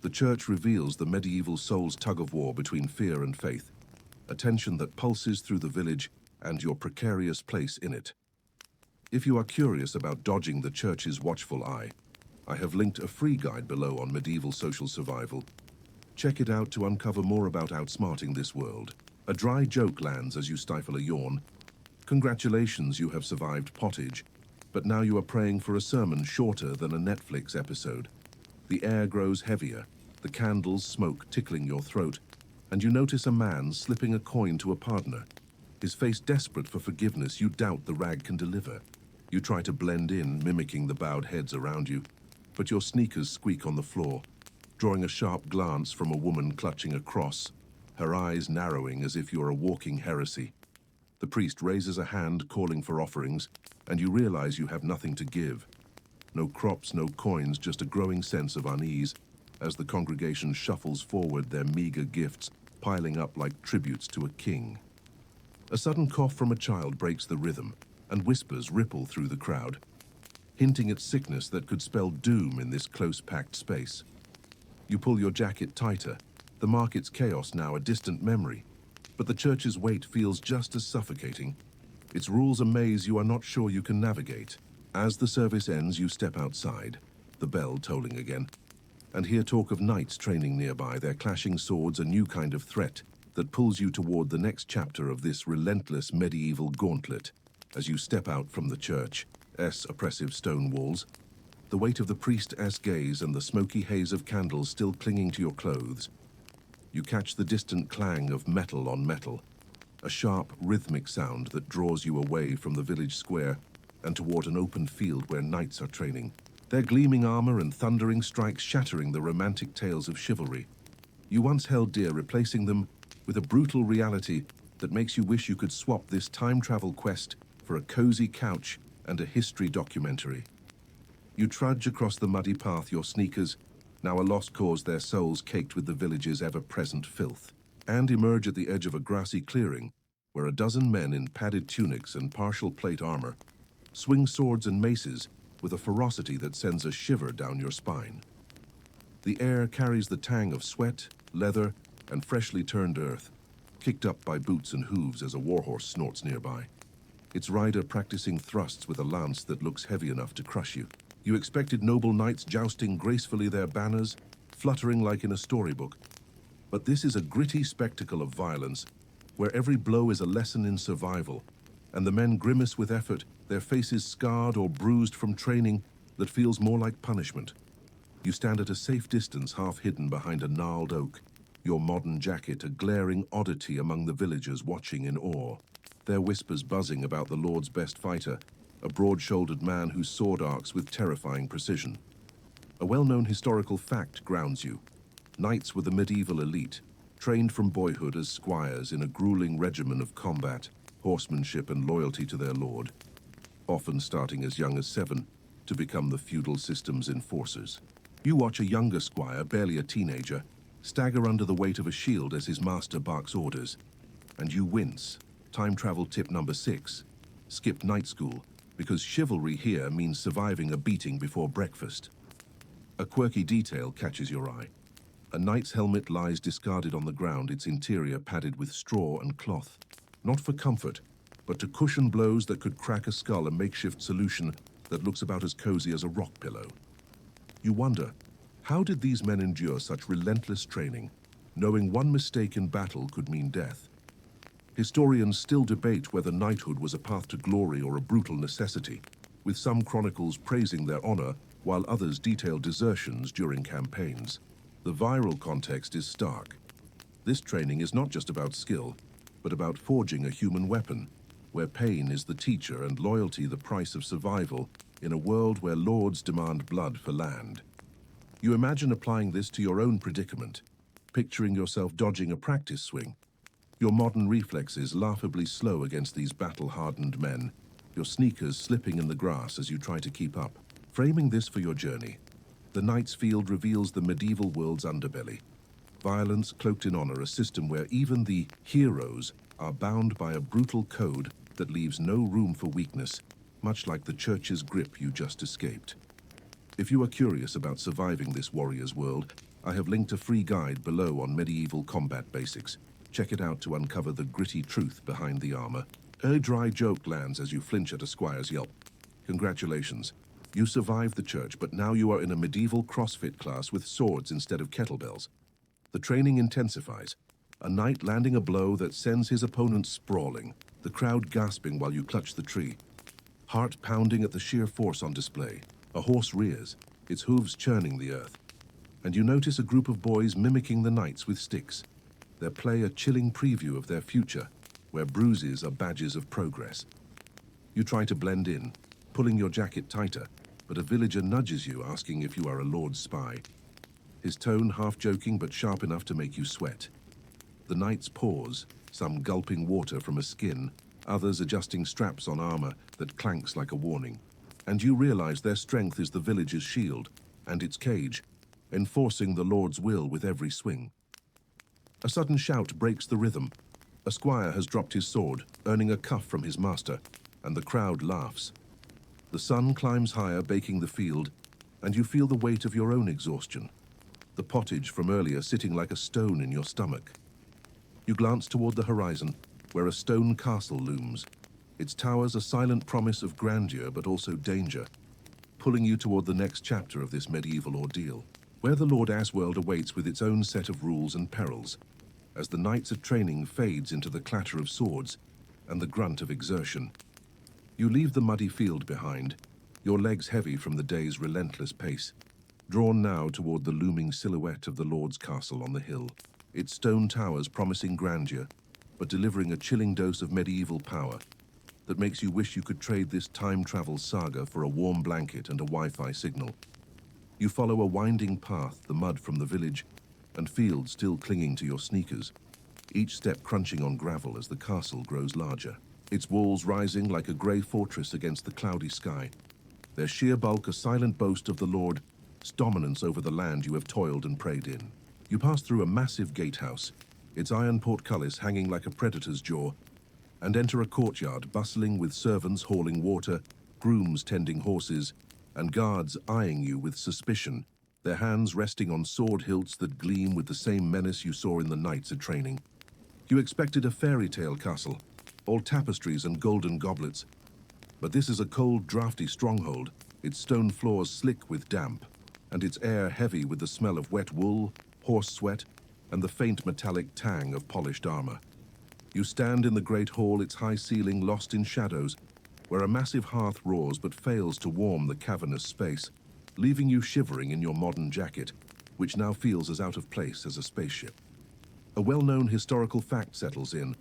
the church reveals the medieval soul's tug-of-war between fear and faith, a tension that pulses through the village and your precarious place in it. If you are curious about dodging the church's watchful eye, I have linked a free guide below on medieval social survival. Check it out to uncover more about outsmarting this world. A dry joke lands as you stifle a yawn. Congratulations, you have survived pottage, but now you are praying for a sermon shorter than a Netflix episode. The air grows heavier, the candles smoke tickling your throat, and you notice a man slipping a coin to a pardoner. His face desperate for forgiveness you doubt the rag can deliver. You try to blend in, mimicking the bowed heads around you, but your sneakers squeak on the floor, drawing a sharp glance from a woman clutching a cross, her eyes narrowing as if you are a walking heresy. The priest raises a hand calling for offerings, and you realize you have nothing to give. No crops, no coins, just a growing sense of unease as the congregation shuffles forward, their meager gifts piling up like tributes to a king. A sudden cough from a child breaks the rhythm, and whispers ripple through the crowd, hinting at sickness that could spell doom in this close-packed space. You pull your jacket tighter, the market's chaos now a distant memory, but the church's weight feels just as suffocating. Its rules a maze you are not sure you can navigate. As the service ends, you step outside, the bell tolling again, and hear talk of knights training nearby, their clashing swords a new kind of threat that pulls you toward the next chapter of this relentless medieval gauntlet. As you step out from the church's oppressive stone walls, the weight of the priest's gaze and the smoky haze of candles still clinging to your clothes, you catch the distant clang of metal on metal, a sharp, rhythmic sound that draws you away from the village square and toward an open field where knights are training, their gleaming armor and thundering strikes shattering the romantic tales of chivalry you once held dear, replacing them with a brutal reality that makes you wish you could swap this time travel quest for a cozy couch and a history documentary. You trudge across the muddy path, your sneakers, now a lost cause, their souls caked with the village's ever-present filth, and emerge at the edge of a grassy clearing where a dozen men in padded tunics and partial plate armor swing swords and maces with a ferocity that sends a shiver down your spine. The air carries the tang of sweat, leather, and freshly turned earth, kicked up by boots and hooves as a warhorse snorts nearby, its rider practicing thrusts with a lance that looks heavy enough to crush you. You expected noble knights jousting gracefully, their banners fluttering like in a storybook. But this is a gritty spectacle of violence, where every blow is a lesson in survival, and the men grimace with effort, their faces scarred or bruised from training that feels more like punishment. You stand at a safe distance, half hidden behind a gnarled oak, your modern jacket a glaring oddity among the villagers watching in awe, their whispers buzzing about the Lord's best fighter, a broad-shouldered man whose sword arcs with terrifying precision. A well-known historical fact grounds you. Knights were the medieval elite, trained from boyhood as squires in a grueling regimen of combat, horsemanship, and loyalty to their lord, often starting as young as 7 to become the feudal system's enforcers. You watch a younger squire, barely a teenager, stagger under the weight of a shield as his master barks orders. And you wince. Time travel tip number 6. Skip night school, because chivalry here means surviving a beating before breakfast. A quirky detail catches your eye. A knight's helmet lies discarded on the ground, its interior padded with straw and cloth. Not for comfort, but to cushion blows that could crack a skull, a makeshift solution that looks about as cozy as a rock pillow. You wonder, how did these men endure such relentless training, knowing one mistake in battle could mean death? Historians still debate whether knighthood was a path to glory or a brutal necessity, with some chronicles praising their honor while others detail desertions during campaigns. The viral context is stark. This training is not just about skill, but about forging a human weapon, where pain is the teacher and loyalty the price of survival in a world where lords demand blood for land. You imagine applying this to your own predicament, picturing yourself dodging a practice swing, your modern reflexes laughably slow against these battle-hardened men, your sneakers slipping in the grass as you try to keep up. Framing this for your journey, the Knight's Field reveals the medieval world's underbelly. Violence cloaked in honor, a system where even the heroes are bound by a brutal code that leaves no room for weakness, much like the church's grip you just escaped. If you are curious about surviving this warrior's world, I have linked a free guide below on medieval combat basics. Check it out to uncover the gritty truth behind the armor. A dry joke lands as you flinch at a squire's yelp. Congratulations. You survived the church, but now you are in a medieval CrossFit class with swords instead of kettlebells. The training intensifies, a knight landing a blow that sends his opponent sprawling, the crowd gasping while you clutch the tree. Heart pounding at the sheer force on display. A horse rears, its hooves churning the earth. And you notice a group of boys mimicking the knights with sticks. Their play a chilling preview of their future, where bruises are badges of progress. You try to blend in, pulling your jacket tighter, but a villager nudges you, asking if you are a lord's spy. His tone half joking but sharp enough to make you sweat. The knights pause, some gulping water from a skin, others adjusting straps on armor that clanks like a warning. And you realize their strength is the village's shield and its cage, enforcing the lord's will with every swing. A sudden shout breaks the rhythm. A squire has dropped his sword, earning a cuff from his master, and the crowd laughs. The sun climbs higher, baking the field, and you feel the weight of your own exhaustion, the pottage from earlier sitting like a stone in your stomach. You glance toward the horizon, where a stone castle looms, its towers a silent promise of grandeur but also danger, pulling you toward the next chapter of this medieval ordeal, where the Lord Asworld awaits with its own set of rules and perils, as the knights of training fades into the clatter of swords and the grunt of exertion. You leave the muddy field behind, your legs heavy from the day's relentless pace, drawn now toward the looming silhouette of the Lord's castle on the hill, its stone towers promising grandeur, but delivering a chilling dose of medieval power that makes you wish you could trade this time-travel saga for a warm blanket and a Wi-Fi signal. You follow a winding path, the mud from the village, and fields still clinging to your sneakers, each step crunching on gravel as the castle grows larger, its walls rising like a grey fortress against the cloudy sky, their sheer bulk a silent boast of the Lord's dominance over the land you have toiled and prayed in. You pass through a massive gatehouse, its iron portcullis hanging like a predator's jaw, and enter a courtyard bustling with servants hauling water, grooms tending horses, and guards eyeing you with suspicion, their hands resting on sword hilts that gleam with the same menace you saw in the knights at training. You expected a fairy tale castle, all tapestries and golden goblets, but this is a cold, drafty stronghold, its stone floors slick with damp, and its air heavy with the smell of wet wool, horse sweat, and the faint metallic tang of polished armor. You stand in the great hall, its high ceiling lost in shadows, where a massive hearth roars but fails to warm the cavernous space, leaving you shivering in your modern jacket, which now feels as out of place as a spaceship. A well-known historical fact settles in.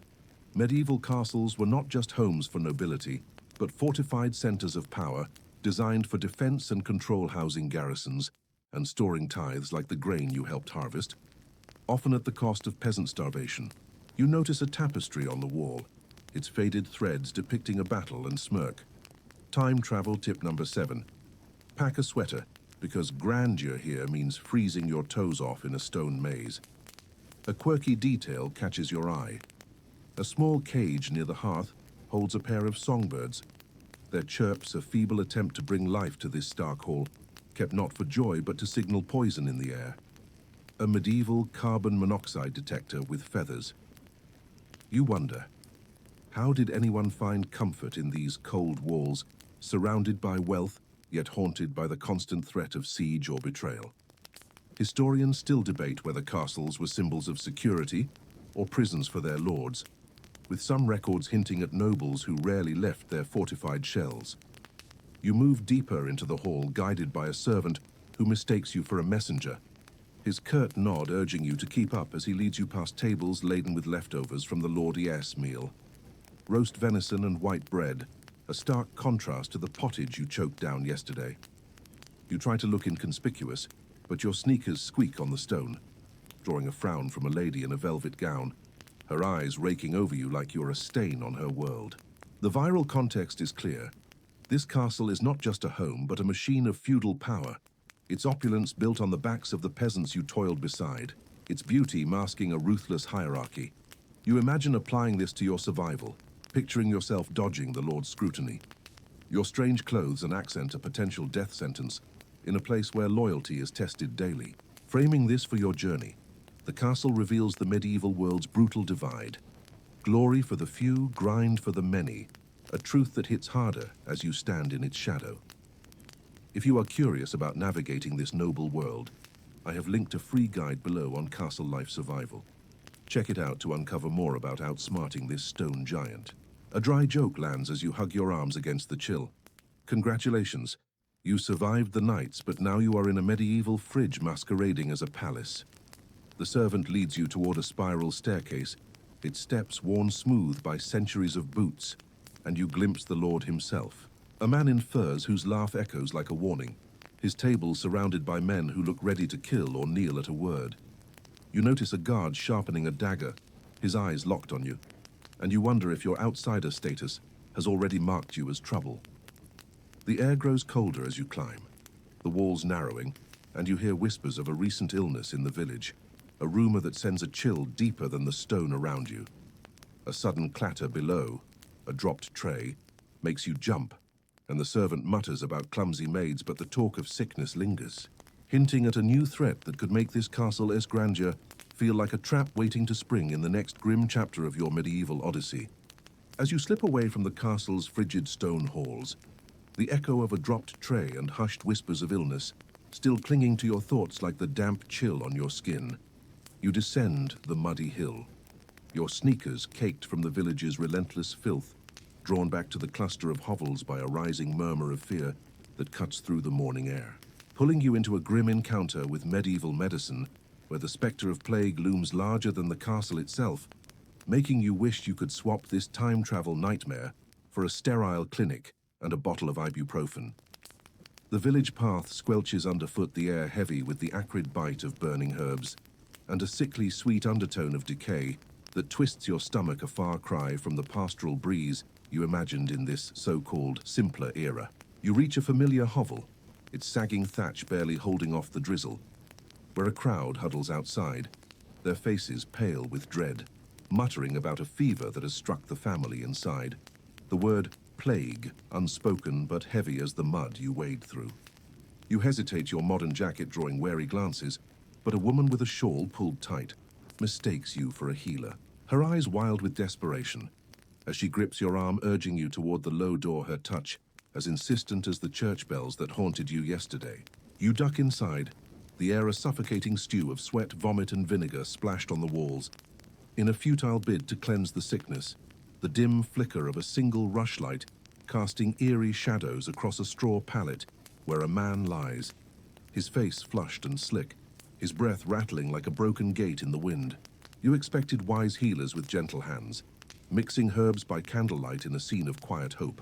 Medieval castles were not just homes for nobility, but fortified centers of power, designed for defense and control, housing garrisons and storing tithes like the grain you helped harvest, often at the cost of peasant starvation. You notice a tapestry on the wall, its faded threads depicting a battle and smirk. Time travel tip number 7. Pack a sweater, because grandeur here means freezing your toes off in a stone maze. A quirky detail catches your eye. A small cage near the hearth holds a pair of songbirds. Their chirps a feeble attempt to bring life to this stark hall, kept not for joy but to signal poison in the air. A medieval carbon monoxide detector with feathers. You wonder, how did anyone find comfort in these cold walls, surrounded by wealth, yet haunted by the constant threat of siege or betrayal? Historians still debate whether castles were symbols of security or prisons for their lords, with some records hinting at nobles who rarely left their fortified shells. You move deeper into the hall, guided by a servant who mistakes you for a messenger, his curt nod urging you to keep up as he leads you past tables laden with leftovers from the Lord-yes meal. Roast venison and white bread, a stark contrast to the pottage you choked down yesterday. You try to look inconspicuous, but your sneakers squeak on the stone, drawing a frown from a lady in a velvet gown, her eyes raking over you like you're a stain on her world. The viral context is clear. This castle is not just a home, but a machine of feudal power, its opulence built on the backs of the peasants you toiled beside, its beauty masking a ruthless hierarchy. You imagine applying this to your survival, picturing yourself dodging the Lord's scrutiny. Your strange clothes and accent a potential death sentence, in a place where loyalty is tested daily. Framing this for your journey, the castle reveals the medieval world's brutal divide. Glory for the few, grind for the many, a truth that hits harder as you stand in its shadow. If you are curious about navigating this noble world, I have linked a free guide below on castle life survival. Check it out to uncover more about outsmarting this stone giant. A dry joke lands as you hug your arms against the chill. Congratulations, you survived the nights, but now you are in a medieval fridge masquerading as a palace. The servant leads you toward a spiral staircase, its steps worn smooth by centuries of boots, and you glimpse the Lord himself. A man in furs whose laugh echoes like a warning, his table surrounded by men who look ready to kill or kneel at a word. You notice a guard sharpening a dagger, his eyes locked on you, and you wonder if your outsider status has already marked you as trouble. The air grows colder as you climb, the walls narrowing, and you hear whispers of a recent illness in the village, a rumor that sends a chill deeper than the stone around you. A sudden clatter below, a dropped tray, makes you jump, and the servant mutters about clumsy maids, but the talk of sickness lingers, hinting at a new threat that could make this castle's grandeur feel like a trap waiting to spring in the next grim chapter of your medieval odyssey. As you slip away from the castle's frigid stone halls, the echo of a dropped tray and hushed whispers of illness still clinging to your thoughts like the damp chill on your skin, you descend the muddy hill, your sneakers caked from the village's relentless filth, drawn back to the cluster of hovels by a rising murmur of fear that cuts through the morning air, pulling you into a grim encounter with medieval medicine, where the specter of plague looms larger than the castle itself, making you wish you could swap this time travel nightmare for a sterile clinic and a bottle of ibuprofen. The village path squelches underfoot, the air heavy with the acrid bite of burning herbs, and a sickly sweet undertone of decay that twists your stomach, a far cry from the pastoral breeze you imagined in this so-called simpler era. You reach a familiar hovel, its sagging thatch barely holding off the drizzle, where a crowd huddles outside, their faces pale with dread, muttering about a fever that has struck the family inside. The word plague, unspoken but heavy as the mud you wade through. You hesitate, your modern jacket drawing wary glances, but a woman with a shawl pulled tight mistakes you for a healer, her eyes wild with desperation, as she grips your arm, urging you toward the low door, her touch as insistent as the church bells that haunted you yesterday. You duck inside, the air a suffocating stew of sweat, vomit, and vinegar splashed on the walls. In a futile bid to cleanse the sickness, the dim flicker of a single rushlight casting eerie shadows across a straw pallet where a man lies, his face flushed and slick, his breath rattling like a broken gate in the wind. You expected wise healers with gentle hands, mixing herbs by candlelight in a scene of quiet hope.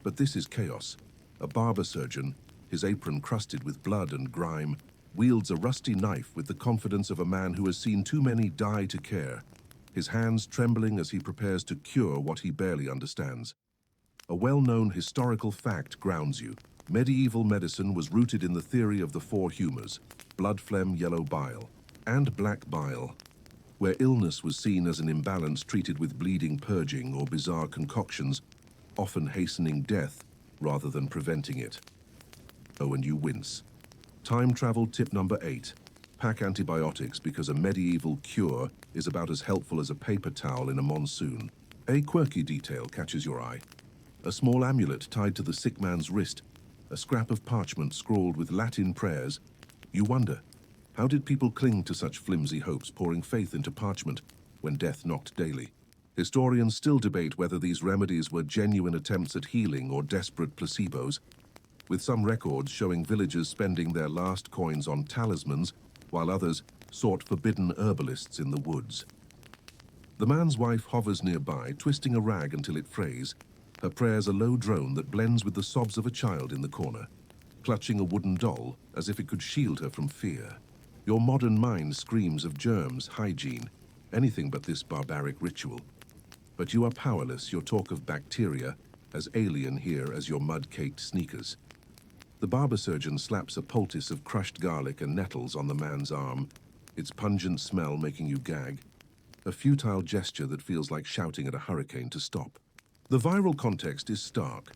But this is chaos. A barber surgeon, his apron crusted with blood and grime, wields a rusty knife with the confidence of a man who has seen too many die to care, his hands trembling as he prepares to cure what he barely understands. A well-known historical fact grounds you. Medieval medicine was rooted in the theory of the four humours: blood, phlegm, yellow bile, and black bile, where illness was seen as an imbalance treated with bleeding, purging, or bizarre concoctions, often hastening death rather than preventing it. Oh, and you wince. Time travel tip number 8. Pack antibiotics, because a medieval cure is about as helpful as a paper towel in a monsoon. A quirky detail catches your eye. A small amulet tied to the sick man's wrist, a scrap of parchment scrawled with Latin prayers. You wonder, how did people cling to such flimsy hopes, pouring faith into parchment when death knocked daily? Historians still debate whether these remedies were genuine attempts at healing or desperate placebos, with some records showing villagers spending their last coins on talismans, while others sought forbidden herbalists in the woods. The man's wife hovers nearby, twisting a rag until it frays, her prayers a low drone that blends with the sobs of a child in the corner, clutching a wooden doll as if it could shield her from fear. Your modern mind screams of germs, hygiene, anything but this barbaric ritual. But you are powerless, your talk of bacteria as alien here as your mud-caked sneakers. The barber surgeon slaps a poultice of crushed garlic and nettles on the man's arm, its pungent smell making you gag, a futile gesture that feels like shouting at a hurricane to stop. The viral context is stark.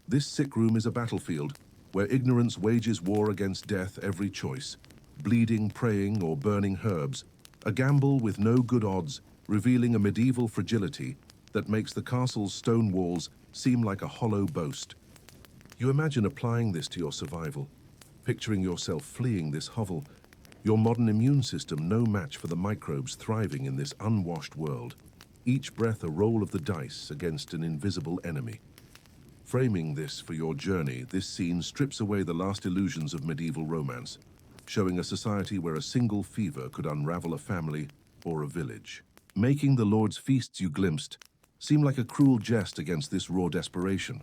This sick room is a battlefield where ignorance wages war against death every choice, bleeding, praying, or burning herbs, a gamble with no good odds, revealing a medieval fragility that makes the castle's stone walls seem like a hollow boast. You imagine applying this to your survival, picturing yourself fleeing this hovel, your modern immune system no match for the microbes thriving in this unwashed world, each breath a roll of the dice against an invisible enemy. Framing this for your journey, this scene strips away the last illusions of medieval romance, showing a society where a single fever could unravel a family or a village. Making the Lord's feasts you glimpsed seem like a cruel jest against this raw desperation.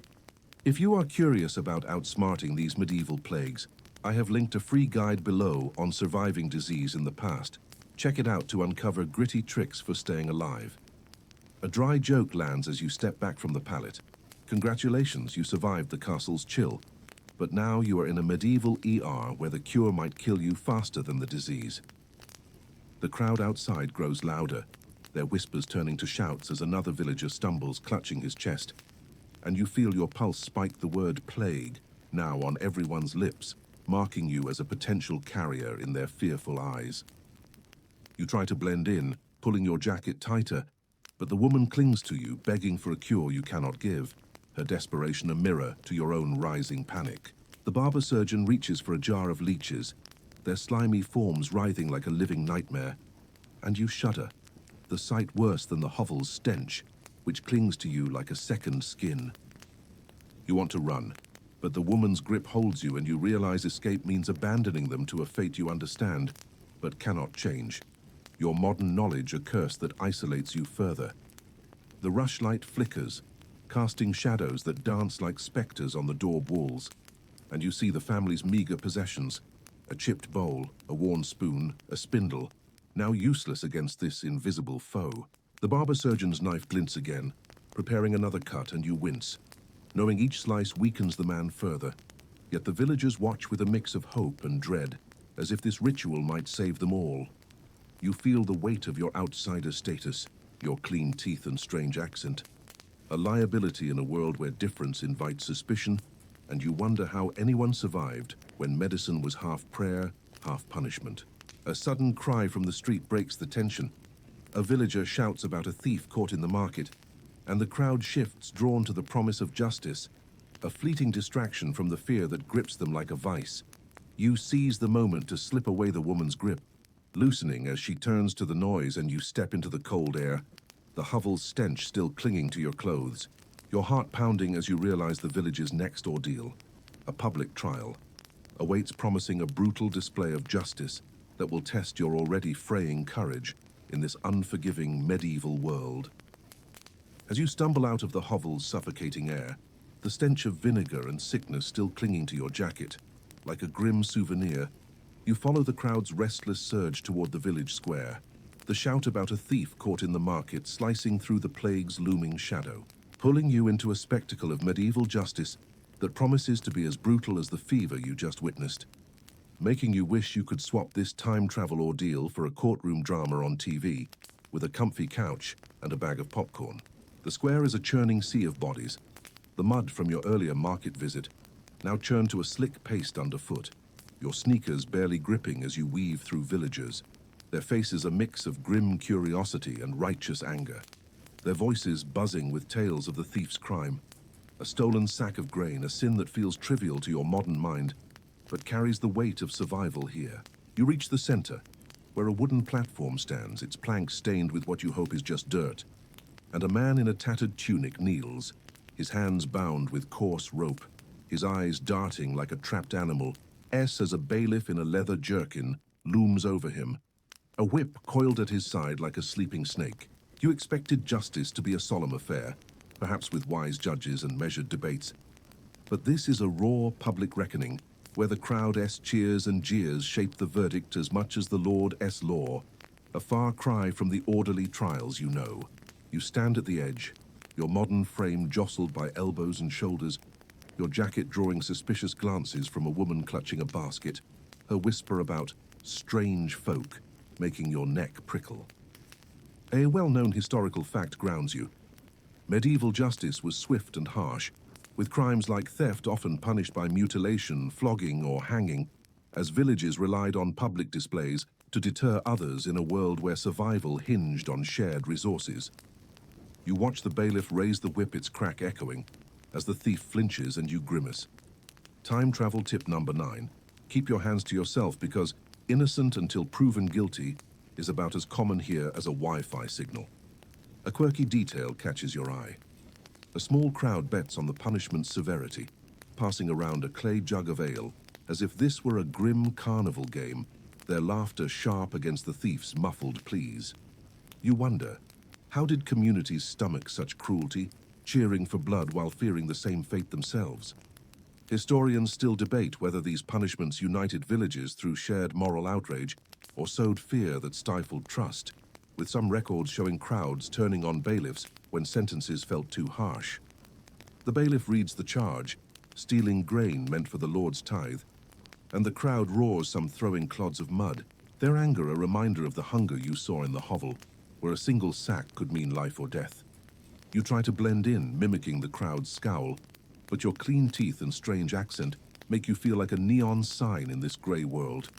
If you are curious about outsmarting these medieval plagues, I have linked a free guide below on surviving disease in the past. Check it out to uncover gritty tricks for staying alive. A dry joke lands as you step back from the pallet. Congratulations, you survived the castle's chill. But now you are in a medieval ER where the cure might kill you faster than the disease. The crowd outside grows louder, their whispers turning to shouts as another villager stumbles, clutching his chest. And you feel your pulse spike, the word plague now on everyone's lips, marking you as a potential carrier in their fearful eyes. You try to blend in, pulling your jacket tighter, but the woman clings to you, begging for a cure you cannot give, her desperation a mirror to your own rising panic. The barber surgeon reaches for a jar of leeches, their slimy forms writhing like a living nightmare, and you shudder, the sight worse than the hovel's stench, which clings to you like a second skin. You want to run, but the woman's grip holds you and you realize escape means abandoning them to a fate you understand, but cannot change. Your modern knowledge a curse that isolates you further. The rushlight flickers, casting shadows that dance like specters on the daub walls, and you see the family's meager possessions, a chipped bowl, a worn spoon, a spindle, now useless against this invisible foe. The barber surgeon's knife glints again, preparing another cut, and you wince, knowing each slice weakens the man further. Yet the villagers watch with a mix of hope and dread, as if this ritual might save them all. You feel the weight of your outsider status, your clean teeth and strange accent, a liability in a world where difference invites suspicion, and you wonder how anyone survived when medicine was half prayer, half punishment. A sudden cry from the street breaks the tension. A villager shouts about a thief caught in the market, and the crowd shifts, drawn to the promise of justice, a fleeting distraction from the fear that grips them like a vice. You seize the moment to slip away the woman's grip, loosening as she turns to the noise, and you step into the cold air, the hovel's stench still clinging to your clothes, your heart pounding as you realize the village's next ordeal, a public trial, awaits, promising a brutal display of justice that will test your already fraying courage in this unforgiving medieval world. As you stumble out of the hovel's suffocating air, the stench of vinegar and sickness still clinging to your jacket, like a grim souvenir, you follow the crowd's restless surge toward the village square, the shout about a thief caught in the market slicing through the plague's looming shadow, pulling you into a spectacle of medieval justice that promises to be as brutal as the fever you just witnessed, making you wish you could swap this time travel ordeal for a courtroom drama on TV with a comfy couch and a bag of popcorn. The square is a churning sea of bodies. The mud from your earlier market visit now churned to a slick paste underfoot, your sneakers barely gripping as you weave through villagers, their faces a mix of grim curiosity and righteous anger, their voices buzzing with tales of the thief's crime, a stolen sack of grain, a sin that feels trivial to your modern mind, but carries the weight of survival here. You reach the center, where a wooden platform stands, its planks stained with what you hope is just dirt, and a man in a tattered tunic kneels, his hands bound with coarse rope, his eyes darting like a trapped animal. As a bailiff in a leather jerkin looms over him, a whip coiled at his side like a sleeping snake. You expected justice to be a solemn affair, perhaps with wise judges and measured debates. But this is a raw public reckoning, where the crowd's cheers and jeers shape the verdict as much as the Lord's law, a far cry from the orderly trials you know. You stand at the edge, your modern frame jostled by elbows and shoulders, your jacket drawing suspicious glances from a woman clutching a basket, her whisper about strange folk making your neck prickle. A well-known historical fact grounds you. Medieval justice was swift and harsh, with crimes like theft often punished by mutilation, flogging, or hanging, as villages relied on public displays to deter others in a world where survival hinged on shared resources. You watch the bailiff raise the whip, its crack echoing, as the thief flinches and you grimace. Time travel tip number 9. Keep your hands to yourself, because innocent until proven guilty is about as common here as a Wi-Fi signal. A quirky detail catches your eye. A small crowd bets on the punishment's severity, passing around a clay jug of ale, as if this were a grim carnival game, their laughter sharp against the thief's muffled pleas. You wonder, how did communities stomach such cruelty, cheering for blood while fearing the same fate themselves? Historians still debate whether these punishments united villages through shared moral outrage or sowed fear that stifled trust, with some records showing crowds turning on bailiffs when sentences felt too harsh. The bailiff reads the charge, stealing grain meant for the Lord's tithe, and the crowd roars, some throwing clods of mud, their anger a reminder of the hunger you saw in the hovel, where a single sack could mean life or death. You try to blend in, mimicking the crowd's scowl, but your clean teeth and strange accent make you feel like a neon sign in this grey world,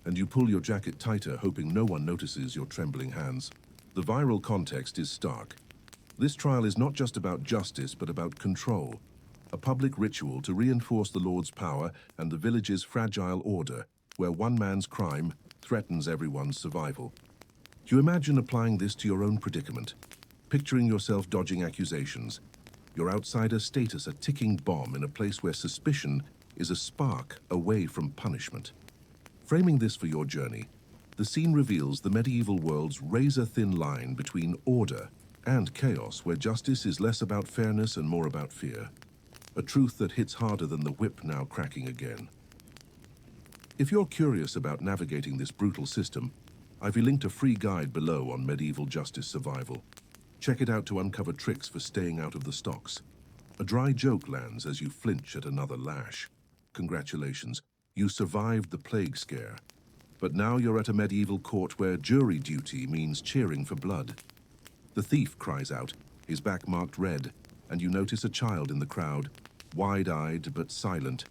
and you pull your jacket tighter, hoping no one notices your trembling hands. The viral context is stark. This trial is not just about justice, but about control, a public ritual to reinforce the Lord's power and the village's fragile order, where one man's crime threatens everyone's survival. Do you imagine applying this to your own predicament? Picturing yourself dodging accusations, your outsider status a ticking bomb in a place where suspicion is a spark away from punishment. Framing this for your journey, the scene reveals the medieval world's razor-thin line between order and chaos, where justice is less about fairness and more about fear, a truth that hits harder than the whip now cracking again. If you're curious about navigating this brutal system, I've linked a free guide below on medieval justice survival. Check it out to uncover tricks for staying out of the stocks. A dry joke lands as you flinch at another lash. Congratulations, you survived the plague scare. But now you're at a medieval court where jury duty means cheering for blood. The thief cries out, his back marked red, and you notice a child in the crowd, wide-eyed but silent,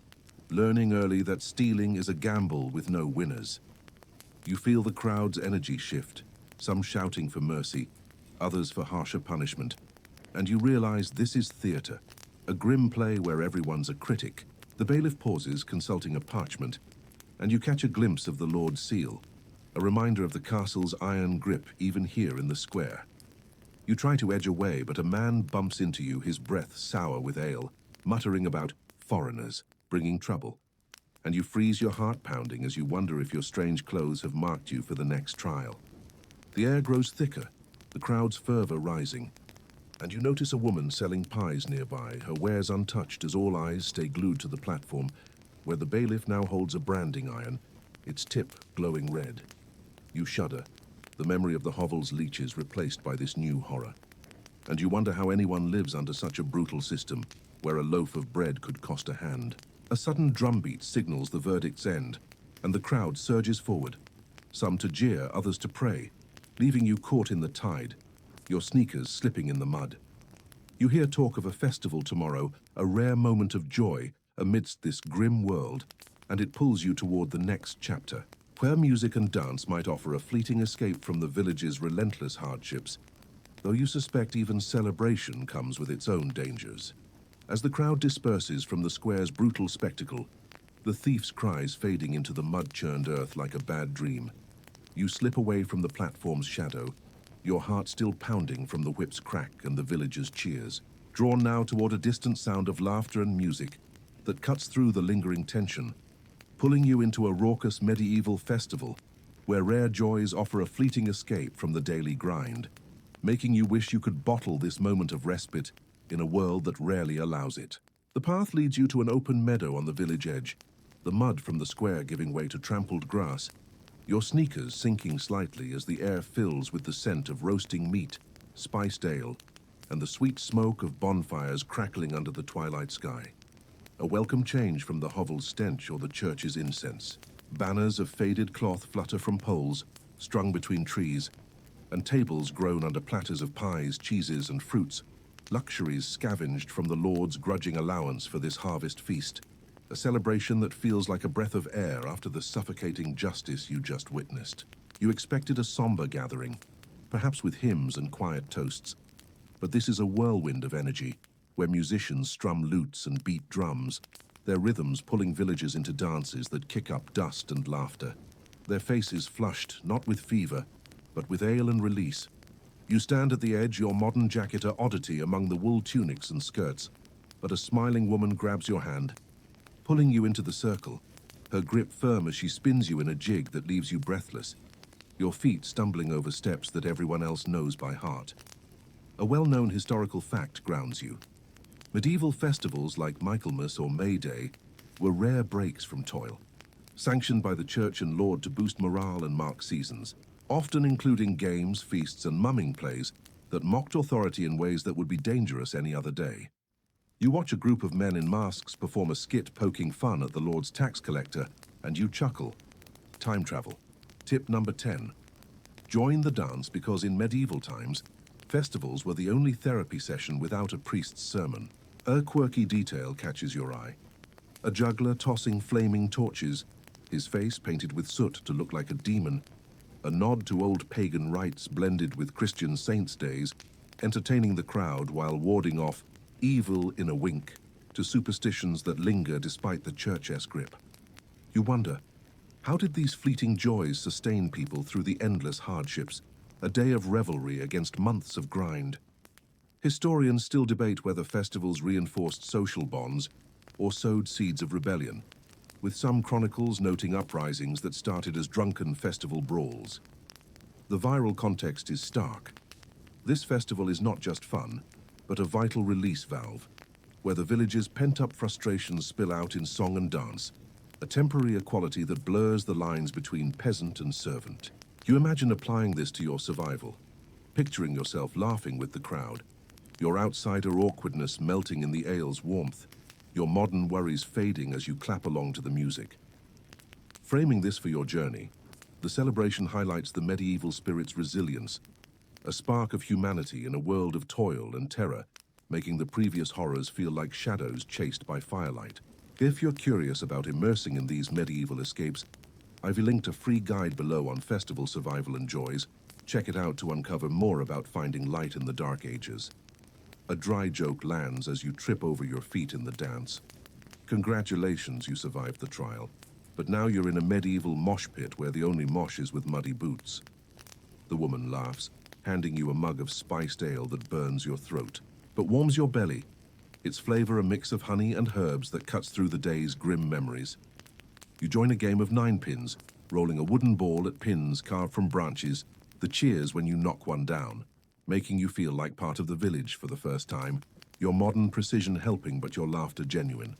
learning early that stealing is a gamble with no winners. You feel the crowd's energy shift, some shouting for mercy, others for harsher punishment, and you realize this is theater, a grim play where everyone's a critic. The bailiff pauses, consulting a parchment, and you catch a glimpse of the Lord's seal, a reminder of the castle's iron grip even here in the square. You try to edge away, but a man bumps into you, his breath sour with ale, muttering about foreigners bringing trouble, and you freeze, your heart pounding as you wonder if your strange clothes have marked you for the next trial. The air grows thicker, the crowd's fervor rising, and you notice a woman selling pies nearby, her wares untouched as all eyes stay glued to the platform, where the bailiff now holds a branding iron, its tip glowing red. You shudder, the memory of the hovel's leeches replaced by this new horror. And you wonder how anyone lives under such a brutal system, where a loaf of bread could cost a hand. A sudden drumbeat signals the verdict's end, and the crowd surges forward, some to jeer, others to pray, leaving you caught in the tide, your sneakers slipping in the mud. You hear talk of a festival tomorrow, a rare moment of joy amidst this grim world, and it pulls you toward the next chapter, where music and dance might offer a fleeting escape from the village's relentless hardships, though you suspect even celebration comes with its own dangers. As the crowd disperses from the square's brutal spectacle, the thief's cries fading into the mud-churned earth like a bad dream, you slip away from the platform's shadow, your heart still pounding from the whip's crack and the villagers' cheers, drawn now toward a distant sound of laughter and music that cuts through the lingering tension, pulling you into a raucous medieval festival where rare joys offer a fleeting escape from the daily grind, making you wish you could bottle this moment of respite in a world that rarely allows it. The path leads you to an open meadow on the village edge, the mud from the square giving way to trampled grass, your sneakers sinking slightly as the air fills with the scent of roasting meat, spiced ale, and the sweet smoke of bonfires crackling under the twilight sky. A welcome change from the hovel's stench or the church's incense. Banners of faded cloth flutter from poles, strung between trees, and tables groan under platters of pies, cheeses, and fruits, luxuries scavenged from the Lord's grudging allowance for this harvest feast. A celebration that feels like a breath of air after the suffocating justice you just witnessed. You expected a somber gathering, perhaps with hymns and quiet toasts, but this is a whirlwind of energy, where musicians strum lutes and beat drums, their rhythms pulling villagers into dances that kick up dust and laughter. Their faces flushed, not with fever, but with ale and release. You stand at the edge, your modern jacket a oddity among the wool tunics and skirts, but a smiling woman grabs your hand, pulling you into the circle, her grip firm as she spins you in a jig that leaves you breathless, your feet stumbling over steps that everyone else knows by heart. A well-known historical fact grounds you. Medieval festivals like Michaelmas or May Day were rare breaks from toil, sanctioned by the church and lord to boost morale and mark seasons, often including games, feasts, and mumming plays that mocked authority in ways that would be dangerous any other day. You watch a group of men in masks perform a skit poking fun at the Lord's tax collector, and you chuckle. Time travel. Tip number 10. Join the dance because in medieval times, festivals were the only therapy session without a priest's sermon. A quirky detail catches your eye. A juggler tossing flaming torches, his face painted with soot to look like a demon, a nod to old pagan rites blended with Christian saints' days, entertaining the crowd while warding off evil in a wink to superstitions that linger despite the church-esque grip. You wonder, how did these fleeting joys sustain people through the endless hardships, a day of revelry against months of grind? Historians still debate whether festivals reinforced social bonds or sowed seeds of rebellion, with some chronicles noting uprisings that started as drunken festival brawls. The viral context is stark. This festival is not just fun, but a vital release valve, where the village's pent-up frustrations spill out in song and dance, a temporary equality that blurs the lines between peasant and servant. You imagine applying this to your survival, picturing yourself laughing with the crowd, your outsider awkwardness melting in the ale's warmth, your modern worries fading as you clap along to the music. Framing this for your journey, the celebration highlights the medieval spirit's resilience, a spark of humanity in a world of toil and terror, making the previous horrors feel like shadows chased by firelight. If you're curious about immersing in these medieval escapes, I've linked a free guide below on festival survival and joys. Check it out to uncover more about finding light in the dark ages. A dry joke lands as you trip over your feet in the dance. Congratulations, you survived the trial, but now you're in a medieval mosh pit where the only mosh is with muddy boots. The woman laughs, handing you a mug of spiced ale that burns your throat, but warms your belly, its flavor a mix of honey and herbs that cuts through the day's grim memories. You join a game of 9 pins, rolling a wooden ball at pins carved from branches, the cheers when you knock one down, making you feel like part of the village for the first time, your modern precision helping but your laughter genuine.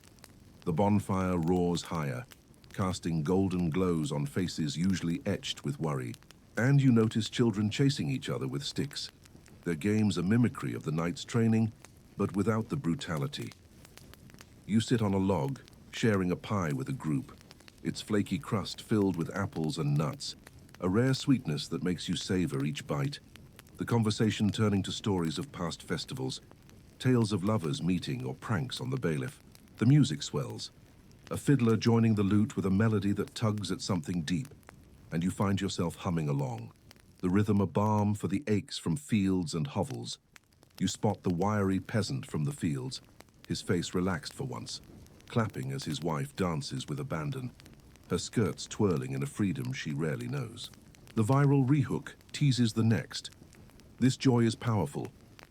The bonfire roars higher, casting golden glows on faces usually etched with worry. And you notice children chasing each other with sticks. Their games a mimicry of the knight's training, but without the brutality. You sit on a log, sharing a pie with a group, its flaky crust filled with apples and nuts, a rare sweetness that makes you savor each bite. The conversation turning to stories of past festivals, tales of lovers meeting or pranks on the bailiff. The music swells, a fiddler joining the lute with a melody that tugs at something deep, and you find yourself humming along. The rhythm a balm for the aches from fields and hovels. You spot the wiry peasant from the fields, his face relaxed for once, clapping as his wife dances with abandon, her skirts twirling in a freedom she rarely knows. The viral rehook teases the next. This joy is powerful,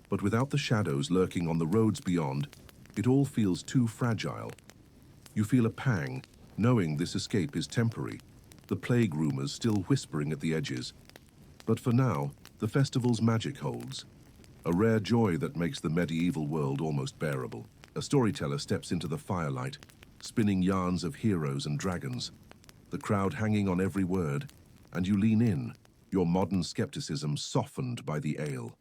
but without the shadows lurking on the roads beyond, it all feels too fragile. You feel a pang, knowing this escape is temporary, the plague rumors still whispering at the edges. But for now, the festival's magic holds, a rare joy that makes the medieval world almost bearable. A storyteller steps into the firelight, spinning yarns of heroes and dragons, the crowd hanging on every word, and you lean in, your modern skepticism softened by the ale.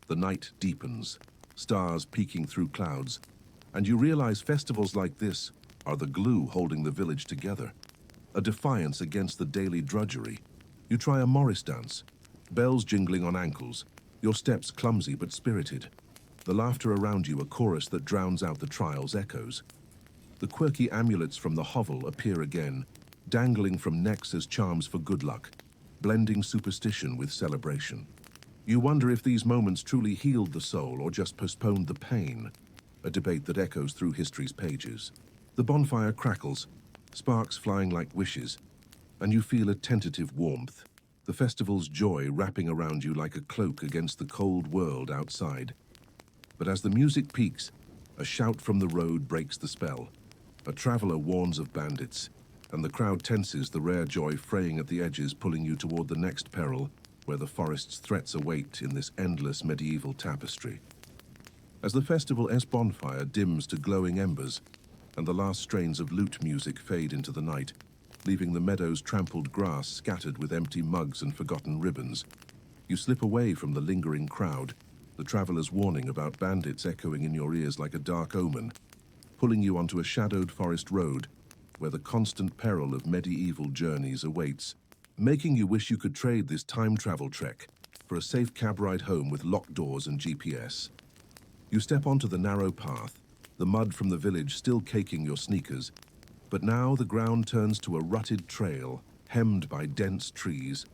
The night deepens, stars peeking through clouds, and you realize festivals like this are the glue holding the village together, a defiance against the daily drudgery. You try a Morris dance, bells jingling on ankles, your steps clumsy but spirited. The laughter around you a chorus that drowns out the trial's echoes. The quirky amulets from the hovel appear again, dangling from necks as charms for good luck, blending superstition with celebration. You wonder if these moments truly healed the soul or just postponed the pain, a debate that echoes through history's pages. The bonfire crackles, sparks flying like wishes, and you feel a tentative warmth, the festival's joy wrapping around you like a cloak against the cold world outside. But as the music peaks, a shout from the road breaks the spell. A traveler warns of bandits, and the crowd tenses, the rare joy fraying at the edges, pulling you toward the next peril, where the forest's threats await in this endless medieval tapestry. As the festival's bonfire dims to glowing embers, and the last strains of lute music fade into the night, leaving the meadow's trampled grass scattered with empty mugs and forgotten ribbons, you slip away from the lingering crowd, the traveler's warning about bandits echoing in your ears like a dark omen, pulling you onto a shadowed forest road where the constant peril of medieval journeys awaits, making you wish you could trade this time travel trek for a safe cab ride home with locked doors and GPS. You step onto the narrow path, the mud from the village still caking your sneakers, but now the ground turns to a rutted trail hemmed by dense trees,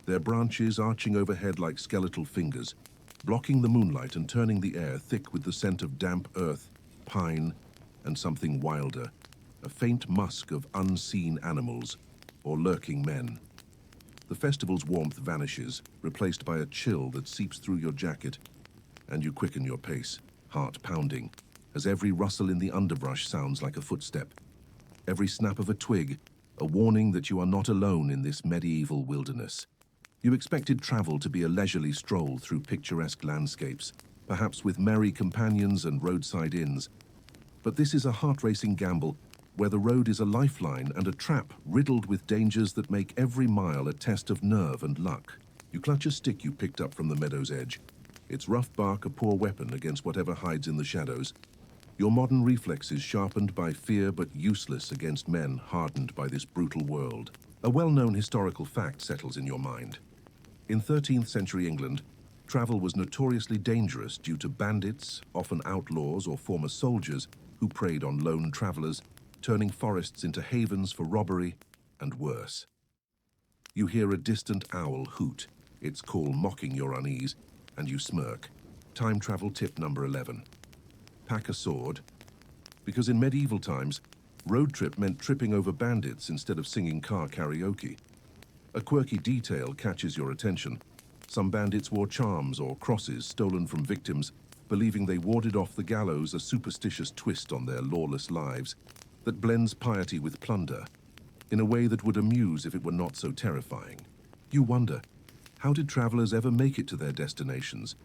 their branches arching overhead like skeletal fingers, blocking the moonlight and turning the air thick with the scent of damp earth, pine, and something wilder, a faint musk of unseen animals or lurking men. The festival's warmth vanishes, replaced by a chill that seeps through your jacket, and you quicken your pace, heart pounding, as every rustle in the underbrush sounds like a footstep. Every snap of a twig, a warning that you are not alone in this medieval wilderness. You expected travel to be a leisurely stroll through picturesque landscapes, perhaps with merry companions and roadside inns. But this is a heart-racing gamble where the road is a lifeline and a trap riddled with dangers that make every mile a test of nerve and luck. You clutch a stick you picked up from the meadow's edge, its rough bark a poor weapon against whatever hides in the shadows, your modern reflexes sharpened by fear but useless against men hardened by this brutal world. A well-known historical fact settles in your mind. In 13th century England, travel was notoriously dangerous due to bandits, often outlaws or former soldiers, who preyed on lone travelers, turning forests into havens for robbery and worse. You hear a distant owl hoot, its call mocking your unease, and you smirk. Time travel tip number 11. Pack a sword, because in medieval times, road trip meant tripping over bandits instead of singing car karaoke. A quirky detail catches your attention. Some bandits wore charms or crosses stolen from victims, believing they warded off the gallows, a superstitious twist on their lawless lives that blends piety with plunder, in a way that would amuse if it were not so terrifying. You wonder, how did travelers ever make it to their destinations,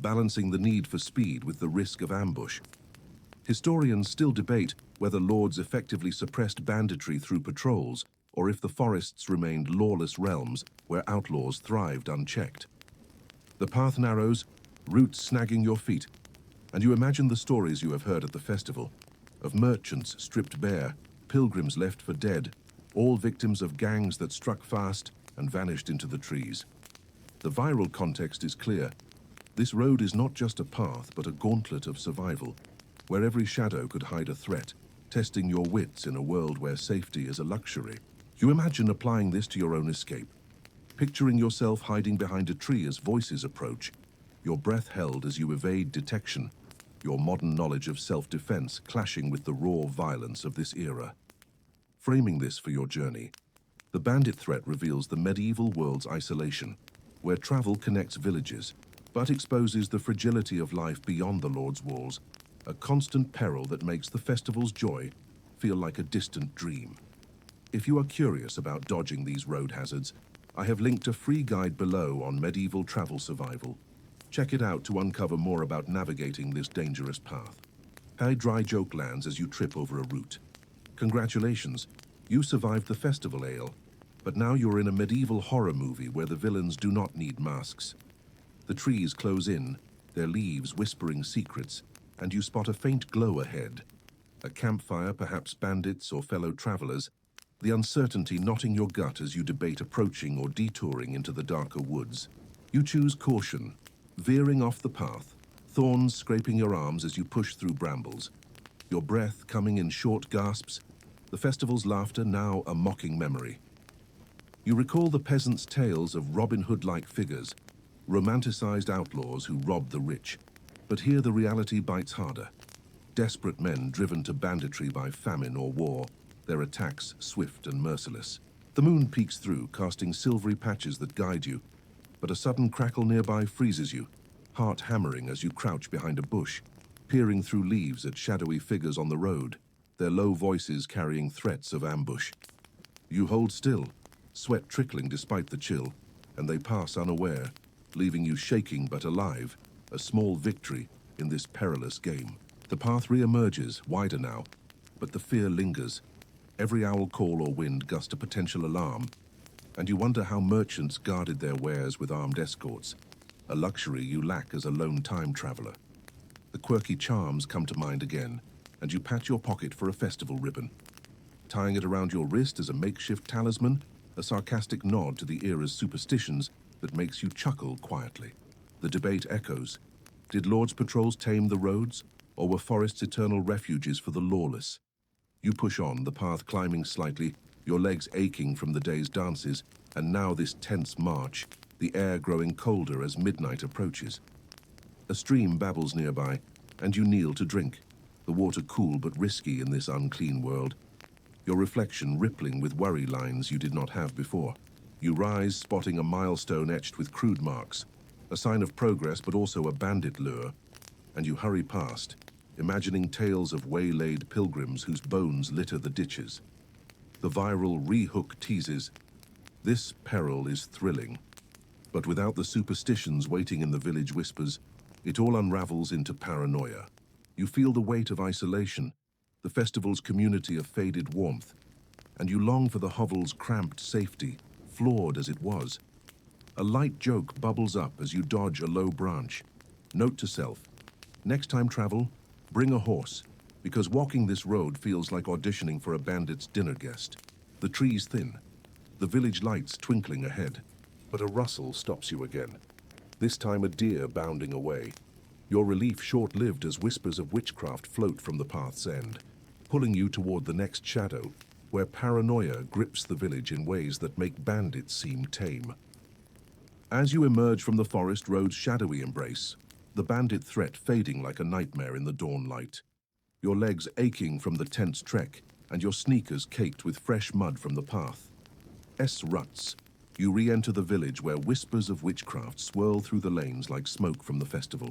balancing the need for speed with the risk of ambush? Historians still debate whether lords effectively suppressed banditry through patrols, or if the forests remained lawless realms where outlaws thrived unchecked. The path narrows, roots snagging your feet, and you imagine the stories you have heard at the festival. of merchants stripped bare, pilgrims left for dead, all victims of gangs that struck fast and vanished into the trees. The viral context is clear. This road is not just a path, but a gauntlet of survival, where every shadow could hide a threat, testing your wits in a world where safety is a luxury. You imagine applying this to your own escape, picturing yourself hiding behind a tree as voices approach, your breath held as you evade detection, your modern knowledge of self-defense clashing with the raw violence of this era. Framing this for your journey, the bandit threat reveals the medieval world's isolation, where travel connects villages, but exposes the fragility of life beyond the Lord's walls, a constant peril that makes the festival's joy feel like a distant dream. If you are curious about dodging these road hazards, I have linked a free guide below on medieval travel survival. Check it out to uncover more about navigating this dangerous path. A dry joke lands as you trip over a root. Congratulations, you survived the festival ale, but now you're in a medieval horror movie where the villains do not need masks. The trees close in, their leaves whispering secrets, and you spot a faint glow ahead. A campfire, perhaps bandits or fellow travelers, the uncertainty knotting your gut as you debate approaching or detouring into the darker woods. You choose caution, veering off the path, thorns scraping your arms as you push through brambles, your breath coming in short gasps, the festival's laughter now a mocking memory. You recall the peasants' tales of Robin Hood-like figures, romanticized outlaws who robbed the rich, but here the reality bites harder. Desperate men driven to banditry by famine or war, their attacks swift and merciless. The moon peeks through, casting silvery patches that guide you, but a sudden crackle nearby freezes you, heart hammering as you crouch behind a bush, peering through leaves at shadowy figures on the road, their low voices carrying threats of ambush. You hold still, sweat trickling despite the chill, and they pass unaware, leaving you shaking but alive, a small victory in this perilous game. The path re-emerges, wider now, but the fear lingers. Every owl call or wind gust a potential alarm, and you wonder how merchants guarded their wares with armed escorts, a luxury you lack as a lone time traveler. The quirky charms come to mind again, and you pat your pocket for a festival ribbon. Tying it around your wrist as a makeshift talisman, a sarcastic nod to the era's superstitions that makes you chuckle quietly. The debate echoes. Did Lord's patrols tame the roads, or were forests eternal refuges for the lawless? You push on, the path climbing slightly, your legs aching from the day's dances, and now this tense march, the air growing colder as midnight approaches. A stream babbles nearby, and you kneel to drink, the water cool but risky in this unclean world, your reflection rippling with worry lines you did not have before. You rise, spotting a milestone etched with crude marks, a sign of progress but also a bandit lure, and you hurry past, imagining tales of waylaid pilgrims whose bones litter the ditches. The viral re-hook teases, this peril is thrilling, but without the superstitions waiting in the village whispers, it all unravels into paranoia. You feel the weight of isolation, the festival's community of faded warmth, and you long for the hovel's cramped safety, flawed as it was. A light joke bubbles up as you dodge a low branch. Note to self, next time travel, bring a horse, because walking this road feels like auditioning for a bandit's dinner guest. The trees thin, the village lights twinkling ahead, but a rustle stops you again. This time a deer bounding away. Your relief short-lived as whispers of witchcraft float from the path's end, pulling you toward the next shadow, where paranoia grips the village in ways that make bandits seem tame. As you emerge from the forest road's shadowy embrace, the bandit threat fading like a nightmare in the dawn light. Your legs aching from the tense trek, and your sneakers caked with fresh mud from the path. Ruts, you re-enter the village where whispers of witchcraft swirl through the lanes like smoke from the festival.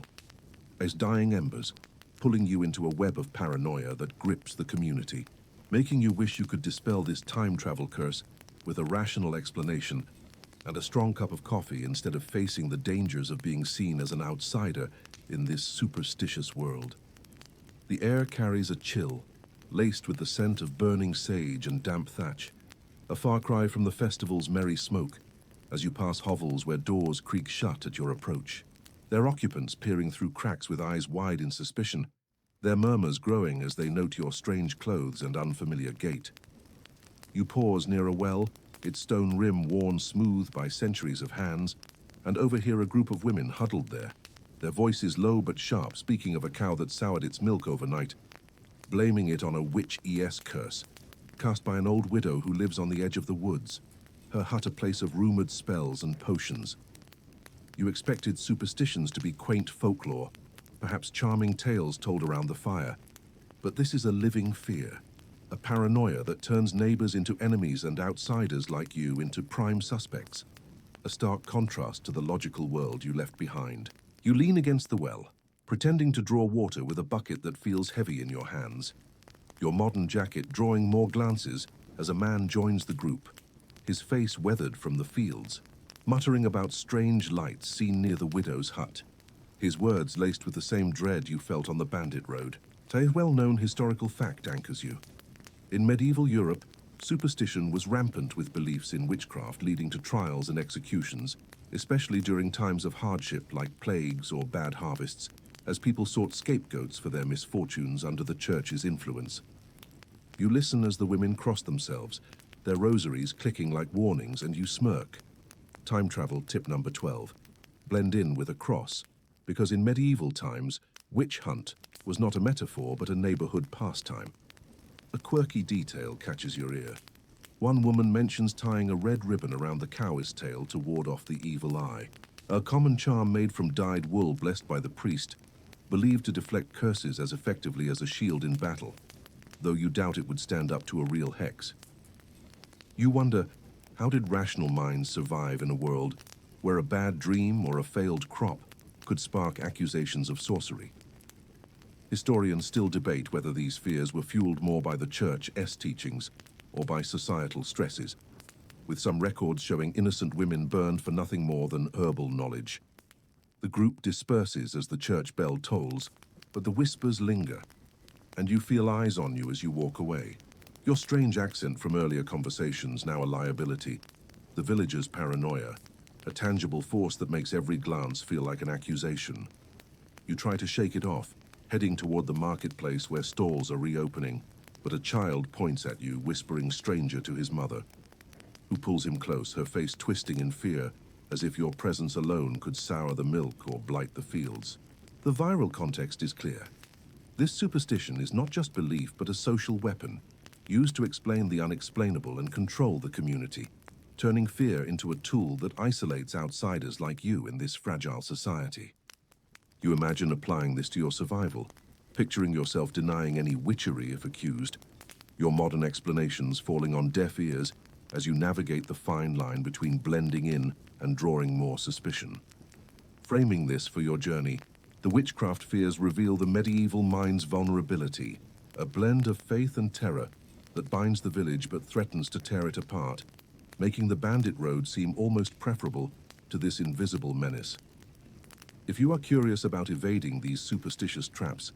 As dying embers, pulling you into a web of paranoia that grips the community, making you wish you could dispel this time travel curse with a rational explanation and a strong cup of coffee instead of facing the dangers of being seen as an outsider in this superstitious world. The air carries a chill, laced with the scent of burning sage and damp thatch, a far cry from the festival's merry smoke, as you pass hovels where doors creak shut at your approach, their occupants peering through cracks with eyes wide in suspicion. their murmurs growing as they note your strange clothes and unfamiliar gait. You pause near a well, its stone rim worn smooth by centuries of hands, and overhear a group of women huddled there, their voices low but sharp, speaking of a cow that soured its milk overnight, blaming it on a witch ES curse, cast by an old widow who lives on the edge of the woods, her hut a place of rumored spells and potions. You expected superstitions to be quaint folklore, perhaps charming tales told around the fire, but this is a living fear, a paranoia that turns neighbors into enemies and outsiders like you into prime suspects, a stark contrast to the logical world you left behind. You lean against the well, pretending to draw water with a bucket that feels heavy in your hands, your modern jacket drawing more glances as a man joins the group, his face weathered from the fields, muttering about strange lights seen near the widow's hut, his words laced with the same dread you felt on the bandit road. A well-known historical fact anchors you. In medieval Europe, superstition was rampant, with beliefs in witchcraft leading to trials and executions, especially during times of hardship like plagues or bad harvests, as people sought scapegoats for their misfortunes under the church's influence. You listen as the women cross themselves, their rosaries clicking like warnings, and you smirk. Time travel tip number 12. Blend in with a cross, because in medieval times, witch hunt was not a metaphor but a neighborhood pastime. A quirky detail catches your ear. One woman mentions tying a red ribbon around the cow's tail to ward off the evil eye, a common charm made from dyed wool blessed by the priest, believed to deflect curses as effectively as a shield in battle, though you doubt it would stand up to a real hex. You wonder, how did rational minds survive in a world where a bad dream or a failed crop could spark accusations of sorcery? Historians still debate whether these fears were fueled more by the church's teachings or by societal stresses, with some records showing innocent women burned for nothing more than herbal knowledge. The group disperses as the church bell tolls, but the whispers linger, and you feel eyes on you as you walk away. Your strange accent from earlier conversations now a liability, the villagers' paranoia, a tangible force that makes every glance feel like an accusation. You try to shake it off, heading toward the marketplace where stalls are reopening, but a child points at you, whispering stranger to his mother, who pulls him close, her face twisting in fear, as if your presence alone could sour the milk or blight the fields. The viral context is clear. This superstition is not just belief but a social weapon, used to explain the unexplainable and control the community, turning fear into a tool that isolates outsiders like you in this fragile society. You imagine applying this to your survival, picturing yourself denying any witchery if accused, your modern explanations falling on deaf ears as you navigate the fine line between blending in and drawing more suspicion. Framing this for your journey, the witchcraft fears reveal the medieval mind's vulnerability, a blend of faith and terror that binds the village but threatens to tear it apart, making the bandit road seem almost preferable to this invisible menace. If you are curious about evading these superstitious traps,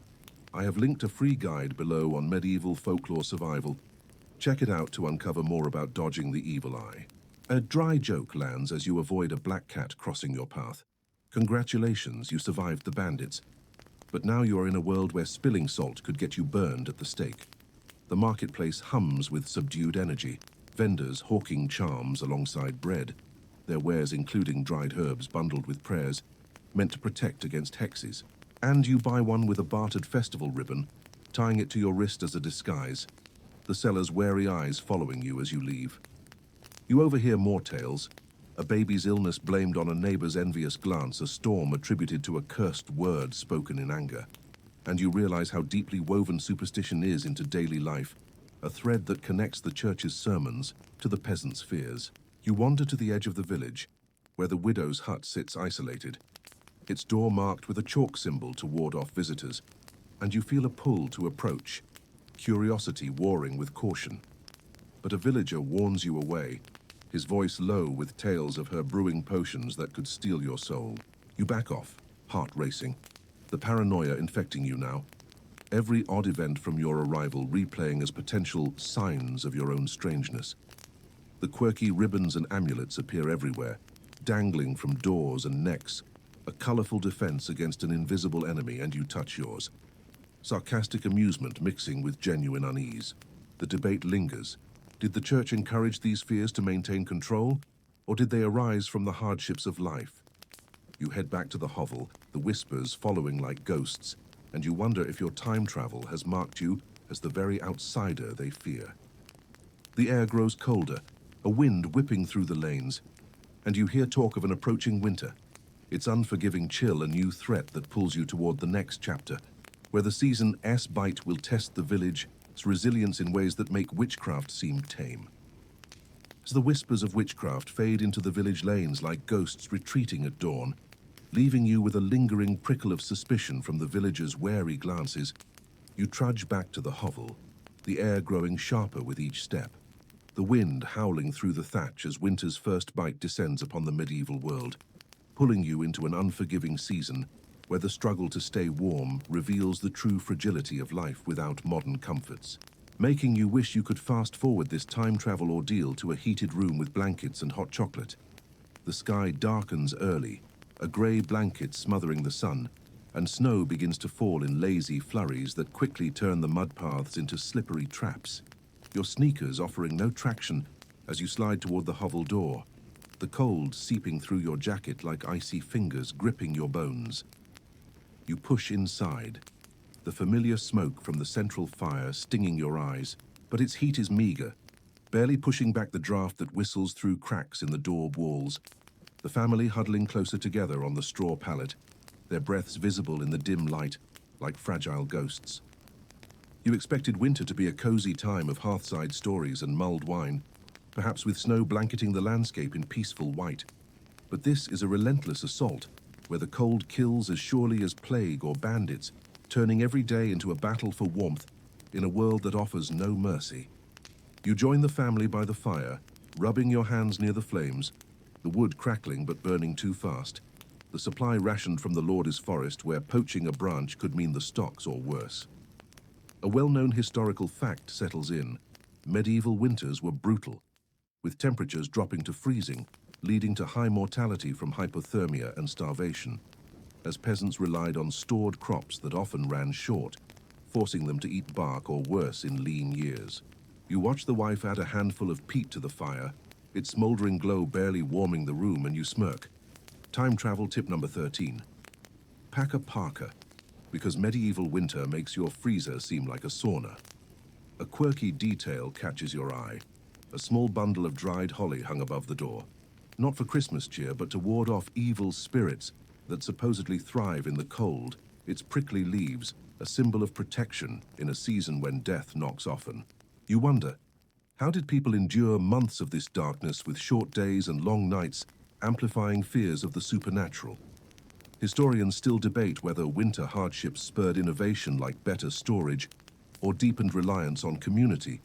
I have linked a free guide below on medieval folklore survival. Check it out to uncover more about dodging the evil eye. A dry joke lands as you avoid a black cat crossing your path. Congratulations, you survived the bandits. But now you are in a world where spilling salt could get you burned at the stake. The marketplace hums with subdued energy, vendors hawking charms alongside bread, their wares including dried herbs bundled with prayers, meant to protect against hexes. And you buy one with a bartered festival ribbon, tying it to your wrist as a disguise, the seller's wary eyes following you as you leave. You overhear more tales, a baby's illness blamed on a neighbor's envious glance, a storm attributed to a cursed word spoken in anger. And you realize how deeply woven superstition is into daily life, a thread that connects the church's sermons to the peasants' fears. You wander to the edge of the village, where the widow's hut sits isolated, its door marked with a chalk symbol to ward off visitors, and you feel a pull to approach, curiosity warring with caution. But a villager warns you away, his voice low with tales of her brewing potions that could steal your soul. You back off, heart racing, the paranoia infecting you now, every odd event from your arrival replaying as potential signs of your own strangeness. The quirky ribbons and amulets appear everywhere, dangling from doors and necks, a colorful defense against an invisible enemy, and you touch yours. sarcastic amusement mixing with genuine unease. The debate lingers. Did the church encourage these fears to maintain control, or did they arise from the hardships of life? You head back to the hovel, the whispers following like ghosts, and you wonder if your time travel has marked you as the very outsider they fear. The air grows colder, a wind whipping through the lanes, and you hear talk of an approaching winter. Its unforgiving chill a new threat that pulls you toward the next chapter, where the season S-bite will test the village's resilience in ways that make witchcraft seem tame. As the whispers of witchcraft fade into the village lanes like ghosts retreating at dawn, leaving you with a lingering prickle of suspicion from the villagers' wary glances, you trudge back to the hovel, the air growing sharper with each step, the wind howling through the thatch as winter's first bite descends upon the medieval world, pulling you into an unforgiving season where the struggle to stay warm reveals the true fragility of life without modern comforts, making you wish you could fast forward this time travel ordeal to a heated room with blankets and hot chocolate. The sky darkens early, a grey blanket smothering the sun, and snow begins to fall in lazy flurries that quickly turn the mud paths into slippery traps, your sneakers offering no traction as you slide toward the hovel door, the cold seeping through your jacket like icy fingers gripping your bones. You push inside, the familiar smoke from the central fire stinging your eyes, but its heat is meager, barely pushing back the draft that whistles through cracks in the door walls. The family huddling closer together on the straw pallet, their breaths visible in the dim light like fragile ghosts. You expected winter to be a cozy time of hearthside stories and mulled wine, perhaps with snow blanketing the landscape in peaceful white. But this is a relentless assault, where the cold kills as surely as plague or bandits, turning every day into a battle for warmth in a world that offers no mercy. You join the family by the fire, rubbing your hands near the flames, the wood crackling but burning too fast, the supply rationed from the Lord's forest where poaching a branch could mean the stocks or worse. A well-known historical fact settles in. Medieval winters were brutal, with temperatures dropping to freezing, leading to high mortality from hypothermia and starvation, as peasants relied on stored crops that often ran short, forcing them to eat bark or worse in lean years. You watch the wife add a handful of peat to the fire, its smoldering glow barely warming the room, and you smirk. Time travel tip number 13. Pack a parka, because medieval winter makes your freezer seem like a sauna. A quirky detail catches your eye. A small bundle of dried holly hung above the door. Not for Christmas cheer, but to ward off evil spirits that supposedly thrive in the cold, its prickly leaves, a symbol of protection in a season when death knocks often. You wonder, how did people endure months of this darkness with short days and long nights, amplifying fears of the supernatural? Historians still debate whether winter hardships spurred innovation like better storage or deepened reliance on community,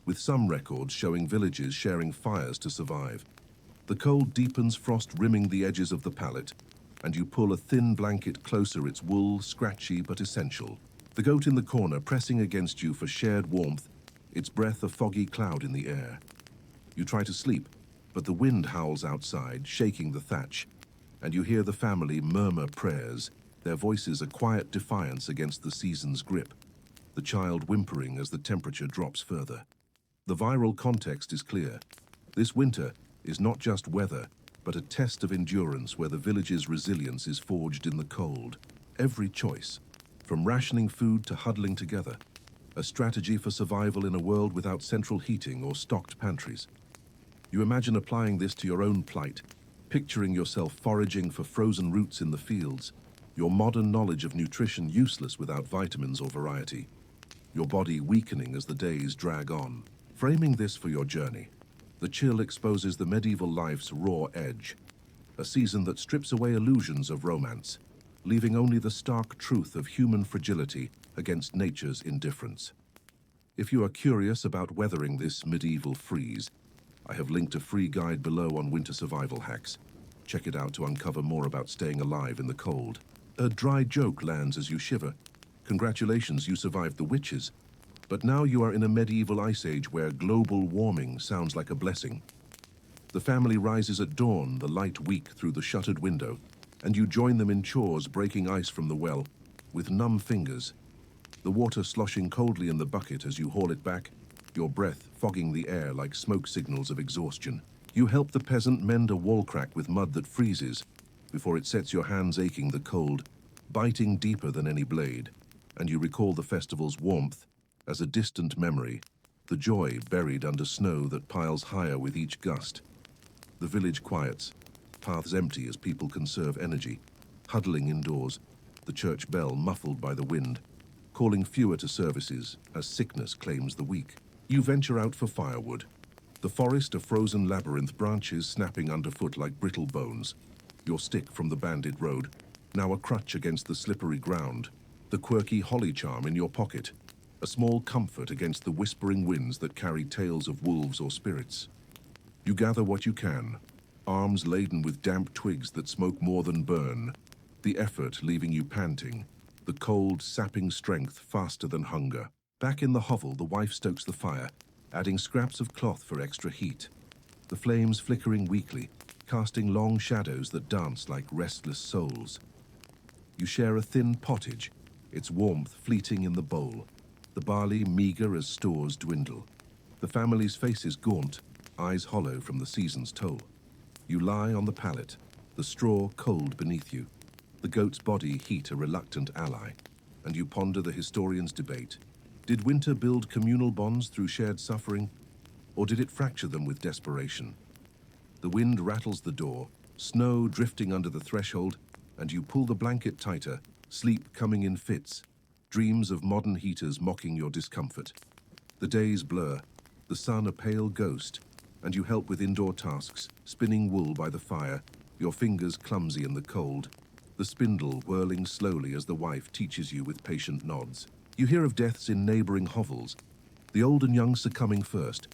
with some records showing villages sharing fires to survive. The cold deepens, frost rimming the edges of the pallet, and you pull a thin blanket closer, its wool scratchy but essential. The goat in the corner pressing against you for shared warmth, its breath a foggy cloud in the air. You try to sleep, but the wind howls outside, shaking the thatch, and you hear the family murmur prayers, their voices a quiet defiance against the season's grip, the child whimpering as the temperature drops further. The viral context is clear. This winter is not just weather, but a test of endurance where the village's resilience is forged in the cold. Every choice, from rationing food to huddling together, a strategy for survival in a world without central heating or stocked pantries. You imagine applying this to your own plight, picturing yourself foraging for frozen roots in the fields, your modern knowledge of nutrition useless without vitamins or variety, your body weakening as the days drag on. Framing this for your journey, the chill exposes the medieval life's raw edge, a season that strips away illusions of romance, leaving only the stark truth of human fragility against nature's indifference. If you are curious about weathering this medieval freeze, I have linked a free guide below on winter survival hacks. Check it out to uncover more about staying alive in the cold. A dry joke lands as you shiver. Congratulations, you survived the witches. But now you are in a medieval ice age where global warming sounds like a blessing. The family rises at dawn, the light weak through the shuttered window, and you join them in chores breaking ice from the well, with numb fingers. the water sloshing coldly in the bucket as you haul it back, your breath fogging the air like smoke signals of exhaustion. You help the peasant mend a wall crack with mud that freezes before it sets your hands aching the cold, biting deeper than any blade, and you recall the festival's warmth as a distant memory, the joy buried under snow that piles higher with each gust. The village quiets, paths empty as people conserve energy, huddling indoors, the church bell muffled by the wind, calling fewer to services as sickness claims the weak. You venture out for firewood, the forest a frozen labyrinth, branches snapping underfoot like brittle bones, your stick from the banded road, now a crutch against the slippery ground, the quirky holly charm in your pocket, a small comfort against the whispering winds that carry tales of wolves or spirits. You gather what you can, arms laden with damp twigs that smoke more than burn, the effort leaving you panting, the cold sapping strength faster than hunger. Back in the hovel, the wife stokes the fire, adding scraps of cloth for extra heat, the flames flickering weakly, casting long shadows that dance like restless souls. You share a thin pottage, its warmth fleeting in the bowl, the barley meager as stores dwindle. The family's faces gaunt, eyes hollow from the season's toll. You lie on the pallet, the straw cold beneath you, the goat's body heat a reluctant ally, and you ponder the historian's debate. Did winter build communal bonds through shared suffering, or did it fracture them with desperation? The wind rattles the door, snow drifting under the threshold, and you pull the blanket tighter, sleep coming in fits, dreams of modern heaters mocking your discomfort. The days blur, the sun a pale ghost, and you help with indoor tasks, spinning wool by the fire, your fingers clumsy in the cold, the spindle whirling slowly as the wife teaches you with patient nods. You hear of deaths in neighboring hovels, the old and young succumbing first,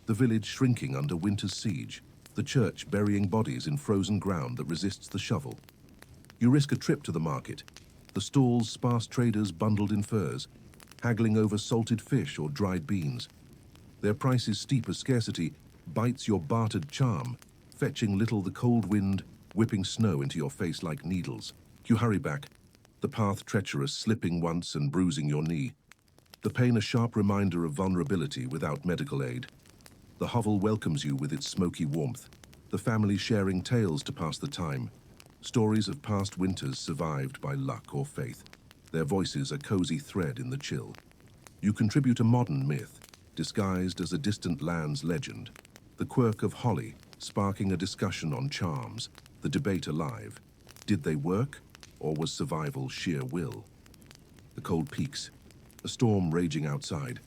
the village shrinking under winter's siege, the church burying bodies in frozen ground that resists the shovel. You risk a trip to the market, the stalls sparse traders bundled in furs, haggling over salted fish or dried beans. Their prices steep as scarcity bites your bartered charm, fetching little the cold wind, whipping snow into your face like needles. You hurry back, the path treacherous, slipping once and bruising your knee. The pain a sharp reminder of vulnerability without medical aid. The hovel welcomes you with its smoky warmth, the family sharing tales to pass the time, stories of past winters survived by luck or faith, their voices a cozy thread in the chill. You contribute a modern myth, disguised as a distant land's legend, the quirk of holly sparking a discussion on charms, the debate alive. Did they work, or was survival sheer will? The cold peaks, a storm raging outside,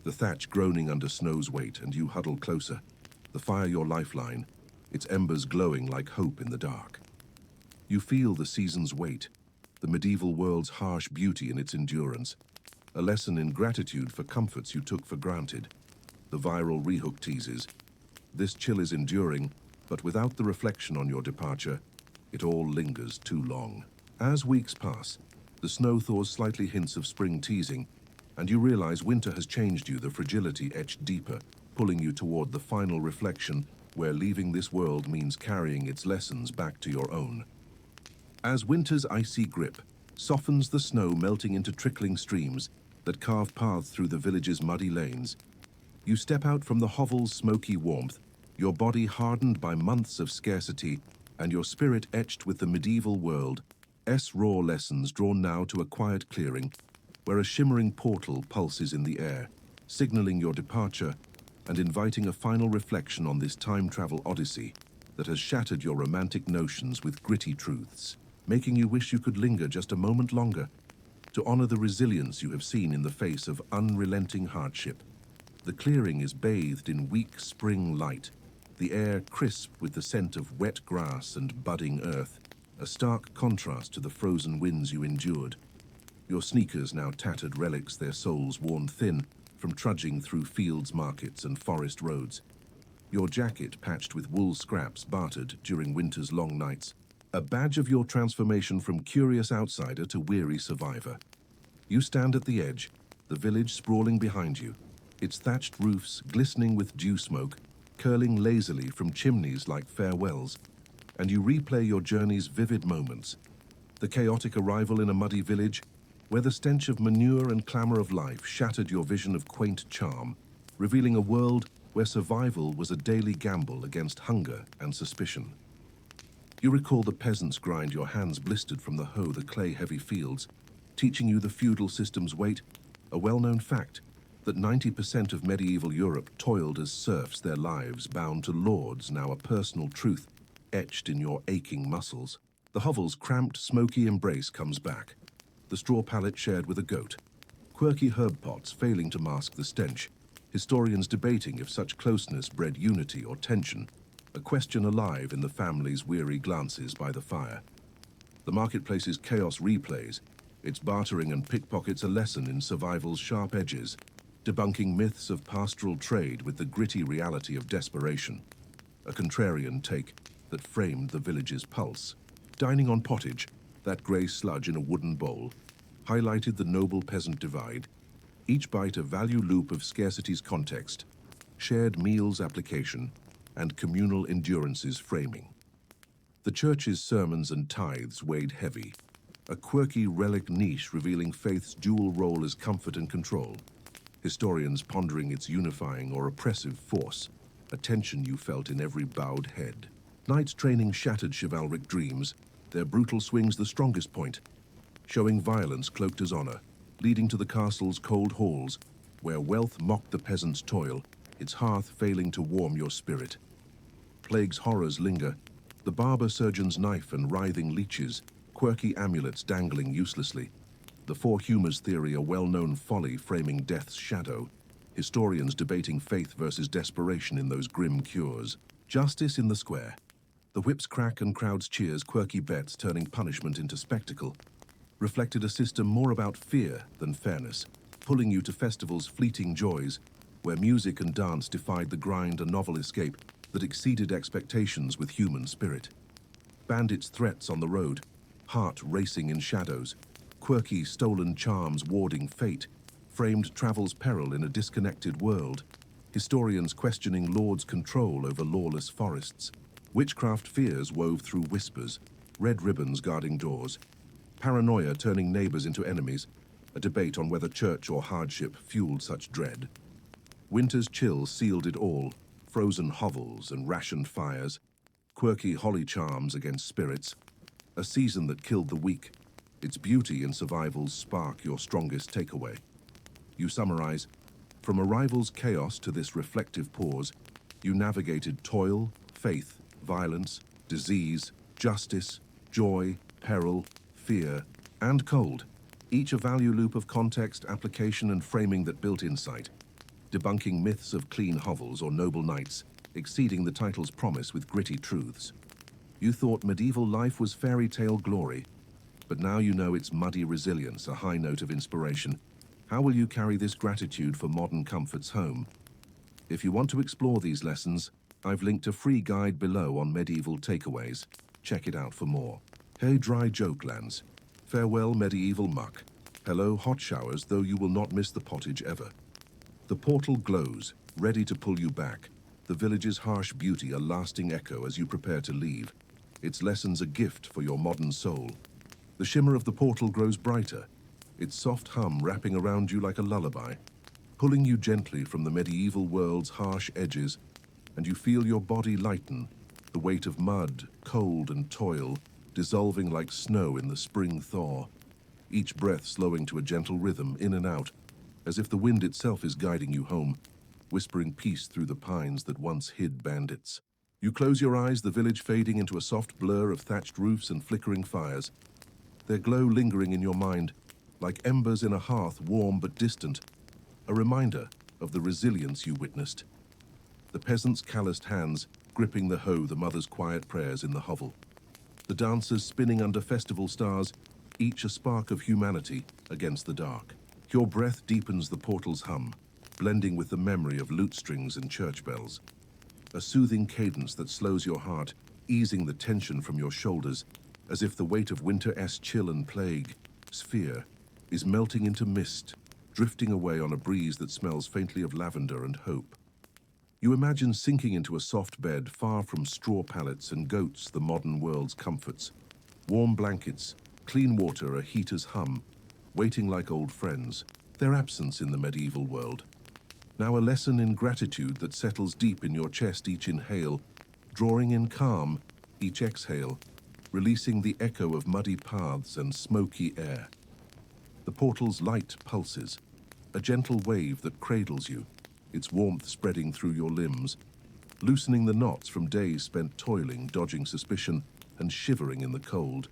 the thatch groaning under snow's weight, and you huddle closer, the fire your lifeline, its embers glowing like hope in the dark. You feel the season's weight, the medieval world's harsh beauty in its endurance, a lesson in gratitude for comforts you took for granted. The viral rehook teases, this chill is enduring, but without the reflection on your departure, it all lingers too long. As weeks pass, the snow thaws slightly hints of spring teasing, and you realize winter has changed you, the fragility etched deeper, pulling you toward the final reflection where leaving this world means carrying its lessons back to your own. As winter's icy grip softens the snow melting into trickling streams that carve paths through the village's muddy lanes, you step out from the hovel's smoky warmth, your body hardened by months of scarcity and your spirit etched with the medieval world, raw lessons drawn now to a quiet clearing where a shimmering portal pulses in the air, signaling your departure and inviting a final reflection on this time travel odyssey that has shattered your romantic notions with gritty truths, making you wish you could linger just a moment longer to honor the resilience you have seen in the face of unrelenting hardship. The clearing is bathed in weak spring light, the air crisp with the scent of wet grass and budding earth, a stark contrast to the frozen winds you endured. Your sneakers now tattered relics, their soles worn thin from trudging through fields, markets, and forest roads. Your jacket patched with wool scraps bartered during winter's long nights, a badge of your transformation from curious outsider to weary survivor. You stand at the edge, the village sprawling behind you, its thatched roofs glistening with dew smoke, curling lazily from chimneys like farewells, and you replay your journey's vivid moments. The chaotic arrival in a muddy village, where the stench of manure and clamor of life shattered your vision of quaint charm, revealing a world where survival was a daily gamble against hunger and suspicion. You recall the peasants' grind, your hands blistered from the hoe, the clay-heavy fields, teaching you the feudal system's weight, a well-known fact that 90% of medieval Europe toiled as serfs, their lives bound to lords, now a personal truth etched in your aching muscles. The hovel's cramped, smoky embrace comes back, the straw pallet shared with a goat, quirky herb pots failing to mask the stench, historians debating if such closeness bred unity or tension, a question alive in the family's weary glances by the fire. The marketplace's chaos replays, its bartering and pickpockets a lesson in survival's sharp edges, debunking myths of pastoral trade with the gritty reality of desperation, a contrarian take that framed the village's pulse. Dining on pottage, that grey sludge in a wooden bowl, highlighted the noble peasant divide, each bite a value loop of scarcity's context, shared meals application, and communal endurance's framing. The church's sermons and tithes weighed heavy, a quirky relic niche revealing faith's dual role as comfort and control, historians pondering its unifying or oppressive force, a tension you felt in every bowed head. Knights training shattered chivalric dreams, their brutal swings the strongest point, showing violence cloaked as honor, leading to the castle's cold halls, where wealth mocked the peasant's toil, its hearth failing to warm your spirit. Plague's horrors linger, the barber surgeon's knife and writhing leeches, quirky amulets dangling uselessly. The four humors theory, a well-known folly framing death's shadow, historians debating faith versus desperation in those grim cures. Justice in the square. The whip's crack and crowd's cheers, quirky bets turning punishment into spectacle, reflected a system more about fear than fairness, pulling you to festivals' fleeting joys, where music and dance defied the grind, a novel escape that exceeded expectations with human spirit. Bandits' threats on the road, heart racing in shadows, quirky stolen charms warding fate, framed travel's peril in a disconnected world, historians questioning lords' control over lawless forests, witchcraft fears wove through whispers, red ribbons guarding doors, paranoia turning neighbors into enemies, a debate on whether church or hardship fueled such dread. Winter's chill sealed it all, frozen hovels and rationed fires, quirky holly charms against spirits, a season that killed the weak, its beauty in survival's spark your strongest takeaway. You summarize, from arrival's chaos to this reflective pause, you navigated toil, faith, violence, disease, justice, joy, peril, fear, and cold, each a value loop of context, application, and framing that built insight, debunking myths of clean hovels or noble knights, exceeding the title's promise with gritty truths. You thought medieval life was fairy tale glory, but now you know its muddy resilience, a high note of inspiration. How will you carry this gratitude for modern comforts home? If you want to explore these lessons, I've linked a free guide below on medieval takeaways. Check it out for more. Hey dry joke lands. Farewell medieval muck. Hello hot showers, though you will not miss the pottage ever. The portal glows, ready to pull you back. The village's harsh beauty a lasting echo as you prepare to leave. Its lessons a gift for your modern soul. The shimmer of the portal grows brighter, its soft hum wrapping around you like a lullaby, pulling you gently from the medieval world's harsh edges, and you feel your body lighten, the weight of mud, cold, and toil dissolving like snow in the spring thaw, each breath slowing to a gentle rhythm in and out, as if the wind itself is guiding you home, whispering peace through the pines that once hid bandits. You close your eyes, the village fading into a soft blur of thatched roofs and flickering fires, their glow lingering in your mind, like embers in a hearth, warm but distant, a reminder of the resilience you witnessed. The peasant's calloused hands gripping the hoe, the mother's quiet prayers in the hovel. The dancers spinning under festival stars, each a spark of humanity against the dark. Your breath deepens the portal's hum, blending with the memory of lute strings and church bells. A soothing cadence that slows your heart, easing the tension from your shoulders, as if the weight of winter's chill and plague, sphere, is melting into mist, drifting away on a breeze that smells faintly of lavender and hope. You imagine sinking into a soft bed far from straw pallets and goats, the modern world's comforts. Warm blankets, clean water, a heater's hum, waiting like old friends, their absence in the medieval world. Now a lesson in gratitude that settles deep in your chest each inhale, drawing in calm each exhale, releasing the echo of muddy paths and smoky air. The portal's light pulses, a gentle wave that cradles you, its warmth spreading through your limbs, loosening the knots from days spent toiling, dodging suspicion, and shivering in the cold,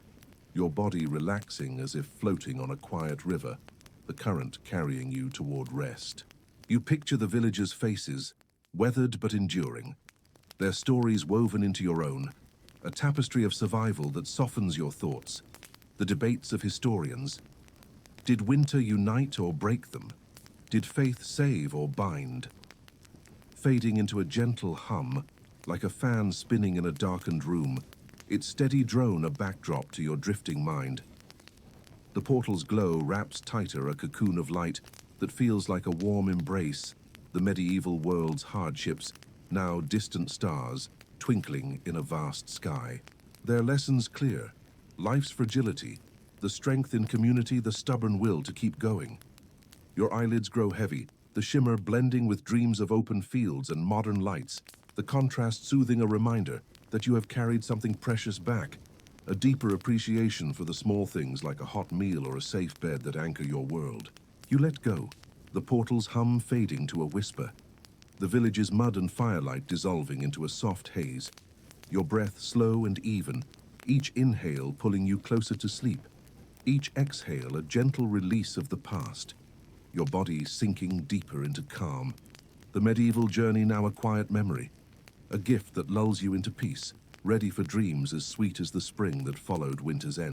your body relaxing as if floating on a quiet river, the current carrying you toward rest. You picture the villagers' faces, weathered but enduring, their stories woven into your own, a tapestry of survival that softens your thoughts, the debates of historians. Did winter unite or break them? Did faith save or bind? Fading into a gentle hum, like a fan spinning in a darkened room, its steady drone a backdrop to your drifting mind. The portal's glow wraps tighter a cocoon of light that feels like a warm embrace, the medieval world's hardships, now distant stars, twinkling in a vast sky. Their lessons clear, life's fragility, the strength in community, the stubborn will to keep going. Your eyelids grow heavy, the shimmer blending with dreams of open fields and modern lights, the contrast soothing a reminder that you have carried something precious back, a deeper appreciation for the small things like a hot meal or a safe bed that anchor your world. You let go, the portal's hum fading to a whisper, the village's mud and firelight dissolving into a soft haze, your breath slow and even, each inhale pulling you closer to sleep, each exhale a gentle release of the past, your body sinking deeper into calm. The medieval journey now a quiet memory, a gift that lulls you into peace, ready for dreams as sweet as the spring that followed winter's end.